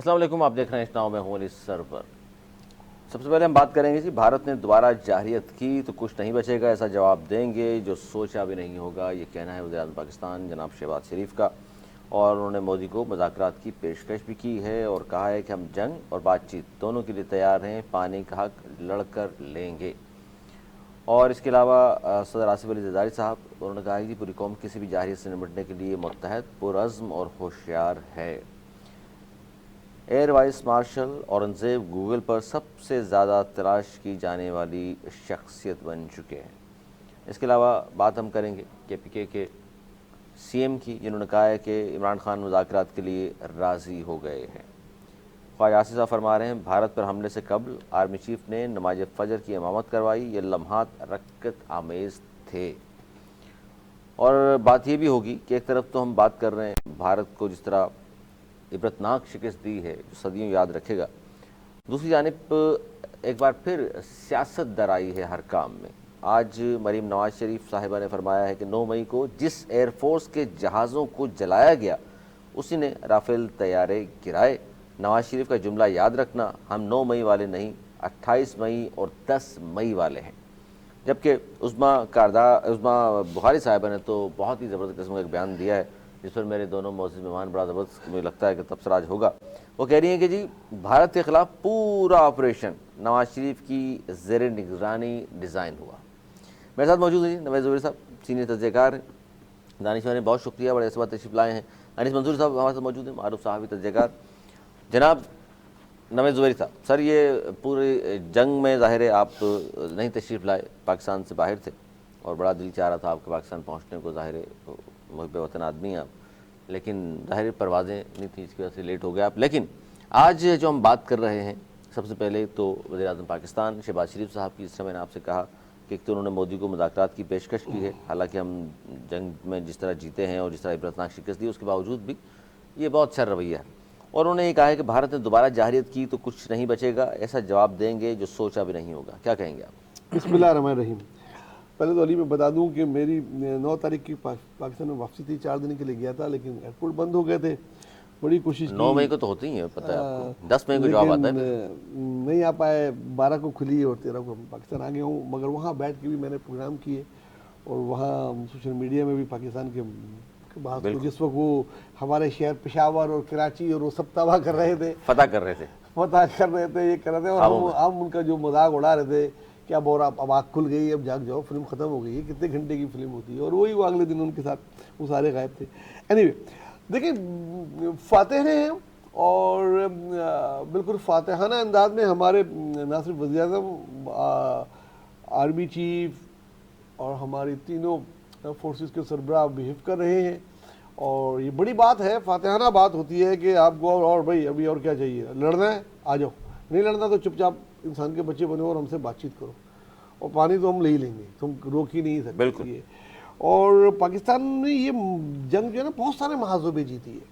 अस्सलाम वालेकुम, आप देख रहे हैं इस नाव में हूँ इस सरवर। सबसे पहले हम बात करेंगे जी, भारत ने दोबारा जारहियत की तो कुछ नहीं बचेगा, ऐसा जवाब देंगे जो सोचा भी नहीं होगा। ये कहना है वज़ीर-ए-आज़म पाकिस्तान जनाब शहबाज शरीफ का, और उन्होंने मोदी को मुज़ाकरात की पेशकश भी की है और कहा है कि हम जंग और बातचीत दोनों के लिए तैयार हैं, पानी का हक लड़कर लेंगे। और इसके अलावा सदर आसिफ अली ज़रदारी साहब, उन्होंने कहा कि पूरी कौम किसी भी जारहियत से निपटने के लिए मुत्तहद, पुरअज़्म और होशियार है। Air vice marshal Aurangzeb Google पर सबसे ज़्यादा तलाश की जाने वाली शख्सियत बन चुके हैं। इसके अलावा बात हम करेंगे KPK के CM की, जिन्होंने कहा है कि इमरान खान मुज़ाकरात के लिए राज़ी हो गए हैं। ख्वाजा आसिफ साहब फरमा रहे हैं, भारत पर हमले से कबल आर्मी चीफ ने नमाज फ़जर की इमामत करवाई, ये लम्हात रक्कत आमेज़ थे। और बात ये भी होगी कि एक तरफ तो हम बात कर रहे हैं भारत को जिस तरह इबरतनाक शिकस्त दी है जो सदियों याद रखेगा, दूसरी जानिब एक बार फिर सियासत दराई है हर काम में। आज मरीम नवाज शरीफ साहिबा ने फरमाया है कि 9 मई को जिस एयरफोर्स के जहाज़ों को जलाया गया उसी ने राफेल तैयारे गिराए। नवाज शरीफ का जुमला याद रखना, हम 9 मई वाले नहीं, 28 मई और 10 मई वाले हैं। जबकि उस्मा बुखारी साहिबा ने तो बहुत ही ज़बरदस्त किस्म का एक बयान दिया है, जिस पर मेरे दोनों मौजूद मेहमान बड़ा ज़बरदस्त मुझे लगता है कि तबसरा आज होगा। वो कह रही हैं कि जी, भारत के ख़िलाफ़ पूरा ऑपरेशन नवाज शरीफ की ज़ेर निगरानी डिज़ाइन हुआ। मेरे साथ मौजूद हैं नवाज ज़ुबैर साहब, सीनियर तजज़ियाकार हैं, दानिशवर हैं, बहुत शुक्रिया, बड़े इस तशरीफ़ लाए हैं। अनीस मंसूर साहब हमारे साथ मौजूद हैं, मारूफ साहबी तजज़ियाकार। जनाब नवाज ज़ुबैर साहब, सर ये पूरे जंग में ज़ाहिर है आप नहीं तशरीफ़ लाए, पाकिस्तान से बाहर थे और बड़ा दिल चाह रहा था आपके पाकिस्तान पहुँचने को, ज़ाहिर है मुहब्बे वतन आदमी हैं आप, लेकिन ज़ाहिर परवाज़ें नहीं थी, इसकी वजह से लेट हो गए आप। लेकिन आज जो हम बात कर रहे हैं, सबसे पहले तो वज़ीर-ए-आज़म पाकिस्तान शहबाज शरीफ साहब की, जिस समय मैंने आपसे कहा कि एक तो उन्होंने मोदी को मुज़ाकरात की पेशकश की है, हालांकि हम जंग में जिस तरह जीते हैं और जिस तरह इबरतनाक शिकस्त दी, उसके बावजूद भी ये बहुत अच्छा रवैया है। और उन्होंने ये कहा है कि भारत ने दोबारा जारहियत की तो कुछ नहीं बचेगा, ऐसा जवाब देंगे जो सोचा भी नहीं होगा। क्या कहेंगे आप? बिस्मिल्लाहिर्रहमानिर्रहीम। पहले तो अली मैं बता दूं कि मेरी 9 तारीख की पाकिस्तान में वापसी थी, 4 दिन के लिए गया था, लेकिन एयरपोर्ट बंद हो गए थे। बड़ी कोशिश की, 9 मई को तो होती ही है, पता है आपको, 10 मई को जवाब आता है। नहीं आ पाए, 12 को खुली और 13 को पाकिस्तान आ गया हूँ। मगर वहाँ बैठ के भी मैंने प्रोग्राम किए और वहाँ सोशल मीडिया में भी पाकिस्तान के बात को, जिस वक्त वो हमारे शहर पेशावर और कराची और वो सब तबाह कर रहे थे, फतह कर रहे थे, ये कर रहे थे, और हम उनका जो मजाक उड़ा रहे थे, क्या बोल रहा, अब आँख खुल गई, अब जाग जाओ, फिल्म खत्म हो गई है, कितने घंटे की फिल्म होती है। और वही वो अगले दिन उनके साथ वो सारे गायब थे। एनीवे, देखिए फातेह हैं और बिल्कुल फातेहाना अंदाज में हमारे ना सिर्फ वज़ीर-ए-आज़म, आर्मी चीफ और हमारी तीनों फोर्सेस के सरबराह बिहेव कर रहे हैं। और ये बड़ी बात है, फातेहाना बात होती है कि आपको और भाई अभी और क्या चाहिए, लड़ना है आ जाओ, नहीं लड़ना तो चुपचाप इंसान के बच्चे बनो और हमसे बातचीत करो, और पानी तो हम ले ही लेंगे, तुम रोक ही नहीं सकते। बिल्कुल। और पाकिस्तान ने ये जंग जो है ना बहुत सारे महाजों पे जीती है।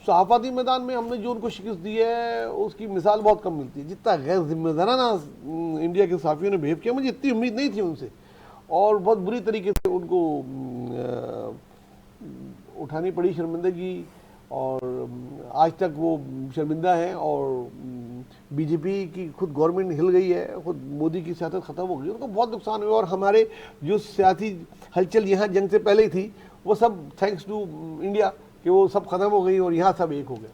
सहाफाती मैदान में हमने जो उनको शिकस्त दी है उसकी मिसाल बहुत कम मिलती है। जितना गैर जिम्मेदाराना इंडिया के सहाफ़ियों ने बिहेव किया, मुझे इतनी उम्मीद नहीं थी उनसे, और बहुत बुरी तरीके से उनको उठानी पड़ी शर्मिंदगी, और आज तक वो शर्मिंदा हैं। और बीजेपी की खुद गवर्नमेंट हिल गई है, खुद मोदी की सियासत ख़त्म हो गई, उनको बहुत नुकसान हुआ। और हमारे जो सियासी हलचल यहाँ जंग से पहले ही थी, वो सब थैंक्स टू इंडिया कि वो सब ख़त्म हो गई और यहाँ सब एक हो गए।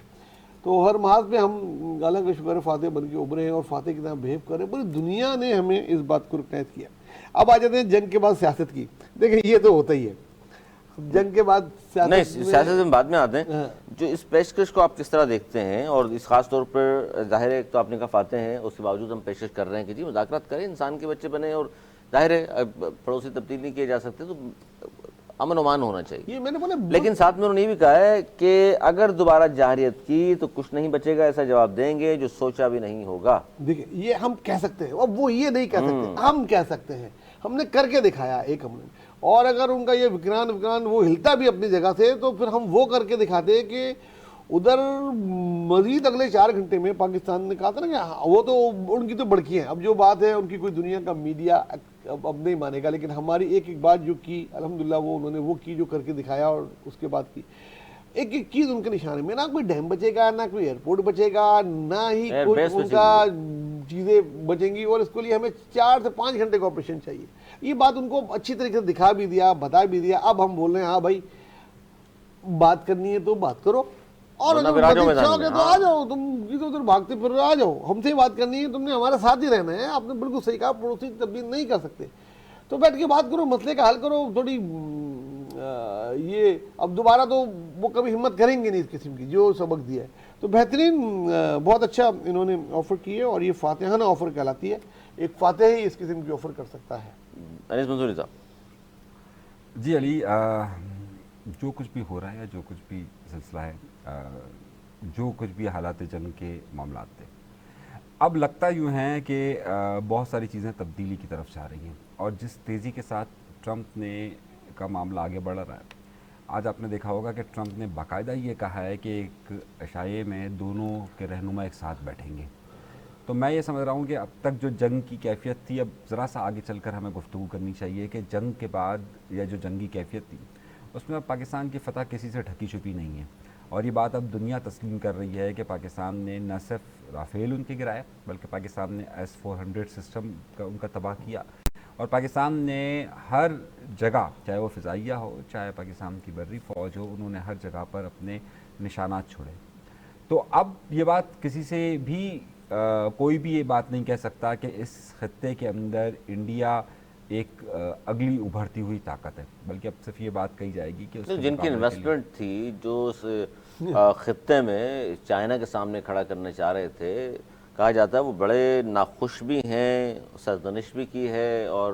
तो हर महाज में हम गाला का शुक्र फातेह बन के उभरे हैं और फातेह की तरह बिहेव कर रहे हैं। पूरी दुनिया ने हमें इस बात को रिकॉग्नाइज किया। अब आ जाते हैं जंग के बाद सियासत की। देखिए ये तो होता ही है, जंग के बाद सियासत में बाद में आते हैं। जो इस पेशकश को आप किस तरह देखते हैं, और इस खास तौर पर जाहिर है तो आपने कहा फातेह हैं, उसके बावजूद हम पेशकश कर रहे हैं कि जी मुज़ाकरात करें, इंसान के बच्चे बने, और जाहिर है पड़ोसी तब्दील नहीं किए जा सकते, तो अमन ओमान होना चाहिए, ये मैंने बोला। लेकिन साथ में उन्होंने ये भी कहा है कि अगर दोबारा जारहियत की तो कुछ नहीं बचेगा, ऐसा जवाब देंगे जो सोचा भी नहीं होगा। देखिए ये हम कह सकते हैं, अब वो ये नहीं कह सकते, हम कह सकते हैं, हमने करके दिखाया एक हमने। और अगर उनका ये विक्रांत वो हिलता भी अपनी जगह से, तो फिर हम वो करके दिखाते हैं कि उधर मजीद अगले 4 घंटे में पाकिस्तान ने कहा था ना कि वो तो उनकी तो बड़की है। अब जो बात है उनकी कोई दुनिया का मीडिया अब नहीं मानेगा, लेकिन हमारी एक एक बात जो की अल्हम्दुलिल्लाह वो उन्होंने वो की जो करके दिखाया और उसके बाद की एक एक चीज उनके निशाने में, ना कोई डैम बचेगा, ना कोई एयरपोर्ट बचेगा, ना ही कोई Airbase उनका चीजें बचेंगी। और इसके लिए हमें 4 से 5 घंटे का ऑपरेशन चाहिए। ये बात उनको अच्छी तरीके से दिखा भी दिया, बता भी दिया। अब हम बोल रहे हैं हाँ भाई बात करनी है तो बात करो, और वरना अगर फिर आ जाओ बदल मैदान चाहोगे में, तो आ हाँ। जाओ, तुम इधर उधर भागते फिर आ जाओ, हमसे ही बात करनी है, तुमने हमारे साथ ही रहना है। आपने बिल्कुल सही कहा, पड़ोसी तब्दील नहीं कर सकते, तो बैठ के बात करो, मसले का हल करो। थोड़ी ये अब दोबारा तो वो कभी हिम्मत करेंगे नहीं इस किस्म की, जो सबक दिया है। तो बेहतरीन, बहुत अच्छा इन्होंने ऑफर की है, और ये फातिहाना ऑफर कहलाती है। एक फातिह ही इस किस्म की ऑफर कर सकता है। अनीस मंसूरी साहब। जी अली, जो कुछ भी हो रहा है या जो कुछ भी सिलसिला है, जो कुछ भी हालात जंग के मामला थे, अब लगता यूँ है कि बहुत सारी चीज़ें तब्दीली की तरफ जा रही हैं। और जिस तेज़ी के साथ ट्रंप ने का मामला आगे बढ़ रहा है, आज आपने देखा होगा कि ट्रंप ने बाकायदा ये कहा है कि एक अशाये में दोनों के रहनुमा एक साथ बैठेंगे। तो मैं ये समझ रहा हूँ कि अब तक जो जंग की कैफियत थी, अब ज़रा सा आगे चलकर हमें गुफ्तगू करनी चाहिए कि जंग के बाद या जो जंगी कैफियत थी उसमें अब पाकिस्तान की फ़तह किसी से ढकी छुपी नहीं है। और ये बात अब दुनिया तस्लीम कर रही है कि पाकिस्तान ने न सिर्फ राफेल उनके गिराए, बल्कि पाकिस्तान ने S-400 सिस्टम का उनका तबाह किया। और पाकिस्तान ने हर जगह, चाहे वो फ़िज़ाइया हो, चाहे पाकिस्तान की बर्री फ़ौज हो, उन्होंने हर जगह पर अपने निशानात छोड़े। तो अब ये बात किसी से भी कोई भी ये बात नहीं कह सकता कि इस खत्ते के अंदर इंडिया एक अगली उभरती हुई ताकत है, बल्कि अब सिर्फ ये बात कही जाएगी कि उसके जिनकी मुकाबले के लिए- इन्वेस्टमेंट थी, जो उस खत्ते में चाइना के सामने खड़ा करना चाह रहे थे, कहा जाता है वो बड़े नाखुश भी हैं, सरजनिश भी की है, और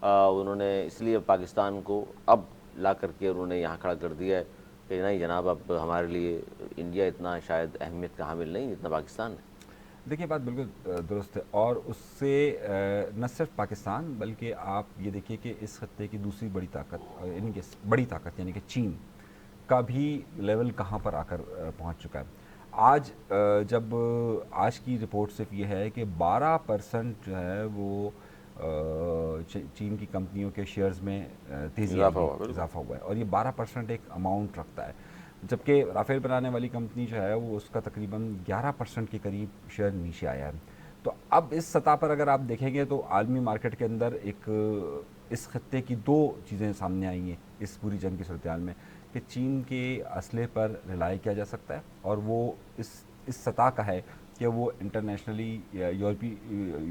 उन्होंने इसलिए पाकिस्तान को अब ला करके उन्होंने यहाँ खड़ा कर दिया है कि नहीं जनाब, अब हमारे लिए इंडिया इतना शायद अहमियत का हामिल नहीं जितना पाकिस्तान है। देखिए बात बिल्कुल दुरुस्त है। और उससे न सिर्फ पाकिस्तान, बल्कि आप ये देखिए कि इस खत्ते की दूसरी बड़ी ताकत, यानी कि बड़ी ताकत यानी कि चीन का भी लेवल कहाँ पर आकर पहुँच चुका है। आज जब आज की रिपोर्ट सिर्फ ये है कि 12% जो है वो चीन की कंपनियों के शेयर्स में तेज़ी इजाफा हुआ है, और ये 12% एक अमाउंट रखता है। जबकि राफेल बनाने वाली कंपनी जो है वो उसका तकरीबन 11% के करीब शेयर नीचे आया है। तो अब इस सतह पर अगर आप देखेंगे तो आलमी मार्केट के अंदर एक इस खत्ते की दो चीज़ें सामने आई हैं इस पूरी जंग की सूरत में, कि चीन के असले पर रिलाई किया जा सकता है, और वो इस सतह का है कि वो इंटरनेशनली यूरोपीय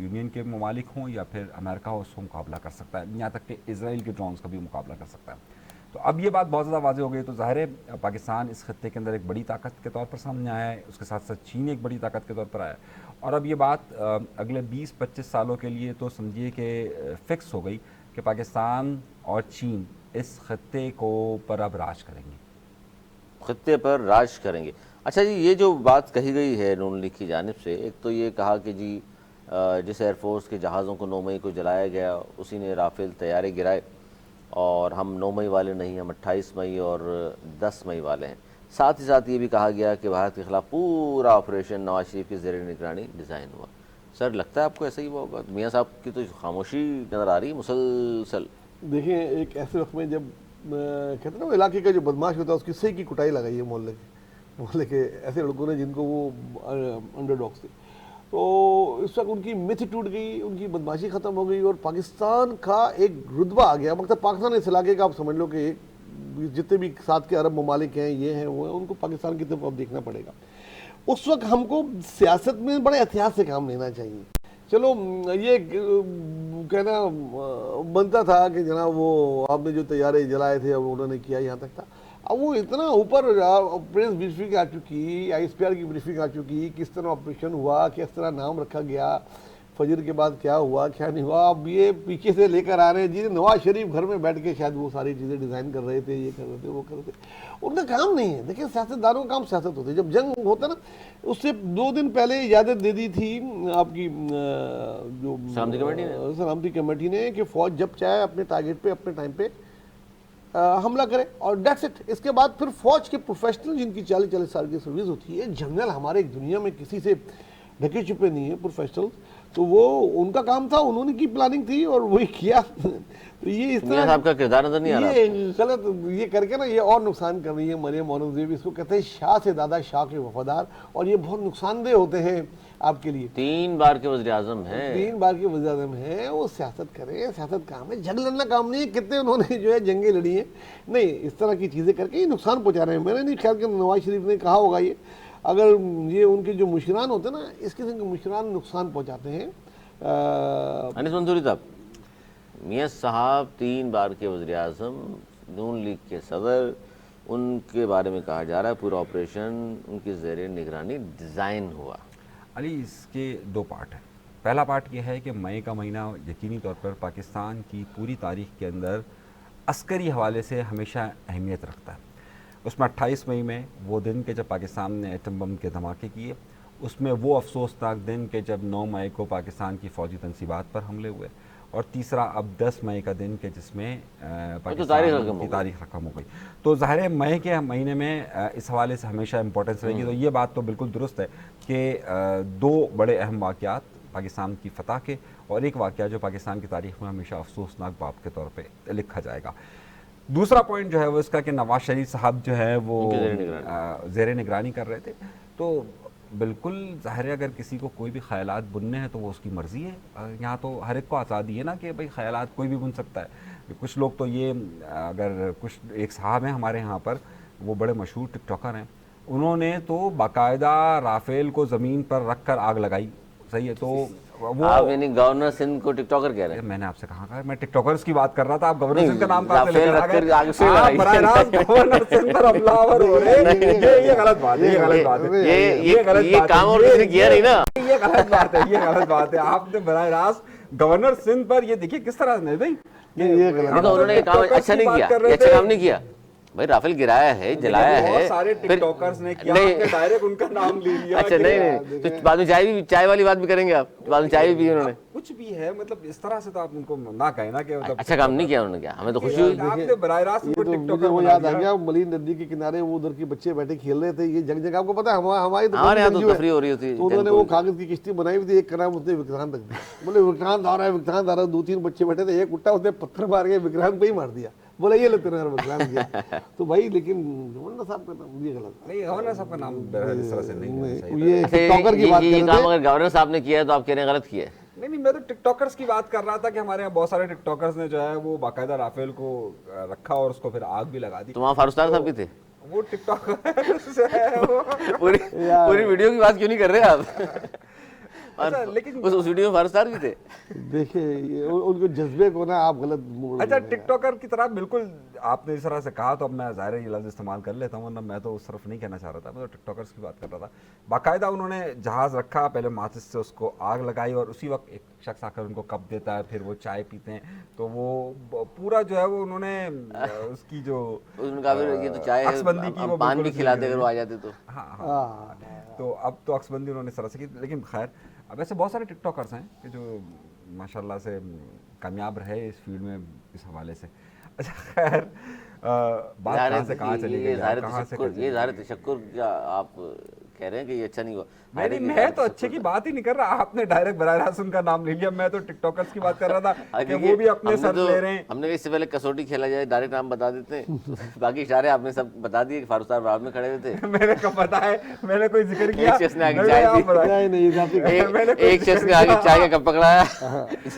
यूनियन के ममालिक हों या फिर अमेरिका हो, उसको मुकाबला कर सकता है, यहाँ तक कि इसराइल के ड्रोन्स का भी मुकाबला कर सकता है। तो अब ये बात बहुत ज़्यादा वाज़ेह हो गई। तो ज़ाहिर है पाकिस्तान इस खत्ते के अंदर एक बड़ी ताकत के तौर पर सामने आया है, उसके साथ साथ चीन एक बड़ी ताकत के तौर पर आया है। और अब ये बात अगले 20-25 सालों के लिए तो समझिए कि फ़िक्स हो गई कि पाकिस्तान और चीन इस खत्ते को पर अब राज करेंगे, खत्ते पर राज करेंगे। अच्छा जी, ये जो बात कही गई है नून लीग की जानिब से, एक तो ये कहा कि जी जिस एयरफोर्स के जहाज़ों को 9 मई को जलाया गया उसी ने राफेल तैयारे गिराए, और हम 9 मई वाले नहीं, हम 28 मई और 10 मई वाले हैं। साथ ही साथ ये भी कहा गया कि भारत के खिलाफ पूरा ऑपरेशन नवाज शरीफ की ज़ेर निगरानी डिज़ाइन हुआ। सर, लगता है आपको ऐसा ही हुआ होगा? मियाँ साहब की तो खामोशी नज़र आ रही है मुसलसल। देखिए, एक ऐसे वक्त में जब कहते हैं ना वो इलाके का जो बदमाश होता है उसकी सही की कुटाई लगाई है मोहल्ले के ऐसे लड़कों ने जिनको वो अंडरडॉग्स थे। तो इस वक्त उनकी मिथ टूट गई, उनकी बदमाशी ख़त्म हो गई, और पाकिस्तान का एक रुतबा आ गया। मतलब पाकिस्तान इस इलाके का आप समझ लो कि जितने भी साथ के अरब ममालिक हैं, ये हैं वो हैं, उनको पाकिस्तान की तरफ अब देखना पड़ेगा। उस वक्त हमको सियासत में बड़े एहतियात से काम लेना चाहिए। चलो ये कहना बनता था कि जनाब वो आपने जो तैयारे जलाए थे अब उन्होंने किया, यहाँ तक था। अब वो इतना ऊपर प्रेस ब्रीफिंग आ चुकी, ISPR की ब्रीफिंग आ चुकी, किस तरह ऑपरेशन हुआ, किस तरह नाम रखा गया, फजर के बाद क्या हुआ क्या नहीं हुआ। अब ये पीछे से लेकर आ रहे हैं जी नवाज शरीफ घर में बैठ के शायद वो सारी चीज़ें डिज़ाइन कर रहे थे, ये कर रहे थे, वो कर रहे थे। उनका काम नहीं है। देखिए, सियासतदानों का काम सियासत होती है। जब जंग होता ना, उससे 2 दिन पहले इजाज़त दे दी थी आपकी जो सलामती कमेटी ने कि फ़ौज जब चाहे अपने टारगेट पे अपने टाइम पे हमला करे, और डेट्स इट। इसके बाद फिर फौज के प्रोफेशनल जिनकी 40-40 साल की सर्विस होती है, जनरल हमारे दुनिया में किसी से ढके छुपे नहीं है प्रोफेशनल, तो वो उनका काम था, उन्होंने की प्लानिंग थी और वही किया। तो ये इस मियां साहब का किरदार नजर नहीं आ रहा? ये गलत, ये करके ना ये और नुकसान कर रही है मरियम औरंगजेब। इसको कहते हैं शाह से दादा शाह के वफादार, और ये बहुत नुकसानदेह होते हैं आपके लिए। 3 बार के वज़ीर आज़म हैं। 3 बार के वज़ीर आज़म हैं, वो सियासत करें, सियासत काम है, जंग लड़ना काम नहीं है। कितने उन्होंने जो है जंगें लड़ी हैं। नहीं, इस तरह की चीज़ें करके ये नुकसान पहुँचा रहे हैं। मैंने नहीं ख्याल कि नवाज शरीफ ने कहा होगा ये, अगर ये उनके जो मुशरान होते हैं ना, इस किस्म के मुशरान नुकसान पहुँचाते हैं। अनीस मंसूरी साहब, मियां साहब 3 बार के वज़ीर आज़म, नून लीग के सदर, उनके बारे में कहा जा रहा है पूरा ऑपरेशन उनकी ज़ेर निगरानी डिज़ाइन हुआ। अली, इसके 2 पार्ट हैं। पहला पार्ट यह है कि मई का महीना यकीनी तौर पर पाकिस्तान की पूरी तारीख के अंदर अस्करी हवाले से हमेशा अहमियत रखता है। उसमें 28 मई में वो दिन के जब पाकिस्तान ने एटम बम के धमाके किए, उसमें वो अफसोसनाक दिन के जब 9 मई को पाकिस्तान की फ़ौजी तनसीबात पर हमले हुए, और तीसरा अब 10 मई का दिन के जिसमें पाकिस्तान की तारीख रकम हो गई। तो ज़ाहिर है मई के महीने में इस हवाले से हमेशा इंपॉर्टेंस रहेगी। तो ये बात तो बिल्कुल दुरुस्त है कि 2 बड़े अहम वाक़यात पाकिस्तान की फ़तह के, और एक वाक़या जो पाकिस्तान की तारीख में हमेशा अफसोसनाक बाब के तौर पर लिखा जाएगा। दूसरा पॉइंट जो है वो इसका कि नवाज शरीफ साहब जो है वो ज़ेर निगरानी कर रहे थे। तो बिल्कुल ज़ाहिर है अगर किसी को कोई भी ख़यालात बुनने हैं तो वो उसकी मर्ज़ी है। यहाँ तो हर एक को आज़ादी है ना कि भाई ख़यालात कोई भी बुन सकता है। कुछ लोग तो ये, अगर कुछ एक साहब हैं हमारे यहाँ पर, वो बड़े मशहूर टिकटॉकर हैं, उन्होंने तो बाकायदा राफेल को ज़मीन पर रख कर आग लगाई। सही है, तो वो आप यानी गवर्नर सिंध को टिकटॉकर कह रहे हैं? मैंने आपसे कहा मैं टिकटॉकर्स की बात कर रहा था, आप गवर्नर सिंध का नाम कहाँ से लेकर आ गए? बराह रास्त गवर्नर सिंध पर हमलावर हो रहे हैं। ये गलत बात है, ये गलत बात है, ये काम और किसी ने किया नहीं ना। ये गलत बात है, ये गलत बात है। आपने बराह रास्त गवर्नर सिंध पर ये देखिए किस तरह नहीं भाई, ये गलत। उन्होंने काम अच्छा नहीं किया, अच्छा काम नहीं किया भाई। राफेल गिराया है, जलाया है, सारे टिकटॉकर्स ने किया, आपने डायरेक्ट उनका नाम ले लिया। अच्छा नहीं, तो बाद में चाय वाली बात भी करेंगे आप, बाद में चाय भी पी उन्होंने, कुछ भी है, मतलब इस तरह से तो आप उनको ना कहें ना कि मतलब अच्छा काम नहीं किया उन्होंने। क्या हमें तो खुशी हुई। आपने बराह रास्त उनको मुझे टिकटॉकर वो बना याद आ दिया। गया, मलीन नदी के किनारे वो उधर के बच्चे बैठे खेल रहे थे, ये जंग जगह आपको पता है हमारी हमारे यहाँ तो मंजू है। तफरी हो रही होती है। तो उन्होंने वो कागज की किश्ती बनाई हुई थी, एक का नाम उसने विक्रांत रख दिया। बोले विक्रांत आ रहा है, विक्रांत आ रहा है। 2-3 बच्चे बैठे थे, एक उठा उसने पत्थर मार के विक्रांत पे ही मार दिया। बोले ये ले तेरा विक्रांत दिया। तो भाई लेकिन गवर्नर साहब का नाम ये गलत नहीं, गवर्नर साहब का नाम इस तरह से नहीं लेना चाहिए। ये टिकटॉकर की बात कर ये रहे काम थे। अगर गवर्नर साहब ने किया है तो आप कह रहे हैं गलत किया है? नहीं, मैं तो टिकटॉकर्स की बात कर रहा था कि हमारे यहाँ बहुत सारे टिकटॉकर्स ने जो है वो बाकायदा राफेल को रखा और उसको फिर आग भी लगा दी। तो वहाँ फारूस्तार साहब भी थे? वो टिकटॉकर पूरी वीडियो की बात क्यों नहीं कर रहे आप? अच्छा, लेकिन उस वीडियो में फारूस्तार भी थे। देखिए उनको जज्बे को ना आप गलत मोड़। अच्छा, टिकटॉकर की तरह बिल्कुल आपने इस तरह से कहा तो अब मैं ज़ाहिर है ये लफ्ज़ इस्तेमाल कर लेता हूँ, वरना मैं तो उस तरफ नहीं कहना चाह रहा था। मैं तो टिकटॉकर्स की बात कर रहा था। बाकायदा उन्होंने जहाज़ रखा, पहले माचिस से उसको आग लगाई और उसी वक्त एक शख्स आकर उनको कप देता है, फिर वो चाय पीते हैं। तो वो पूरा जो है वो उन्होंने उसकी जो उनका ये तो चाय अक्सबंदी की, वो पान भी खिला दे अगर वो आ जाते तो। हाँ, तो अब तो अक्सबंदी उन्होंने इस तरह से की। लेकिन खैर, अब ऐसे बहुत सारे टिकटॉकर्स हैं कि जो माशाल्लाह से कामयाब रहे इस फील्ड में इस हवाले से। अच्छा खैर, बात कहाँ से कहाँ चली गई, कहाँ से ये ज़ाहिर तशक्कुर क्या आप कह रहे हैं कि ये अच्छा नहीं हुआ? नहीं, मैं तो अच्छे की बात ही नहीं कर रहा। आपने डायरेक्ट बराह रास्त उनका नाम ले लिया। मैं तो टिकटॉकर्स की बात कर रहा था कि वो भी अपने सर ले रहे हैं। हमने इससे पहले कसौटी खेला जाए, डायरेक्ट नाम बता देते हैं। बाकी इशारे आपने सब बता दिए कि फारूस्तार बराबर में खड़े हुए थे। मैंने कब पता है, मैंने कोई जिक्र किया? एक शख्स ने आगे चाय दी, एक शख्स ने आगे चाय का कप पकड़ाया,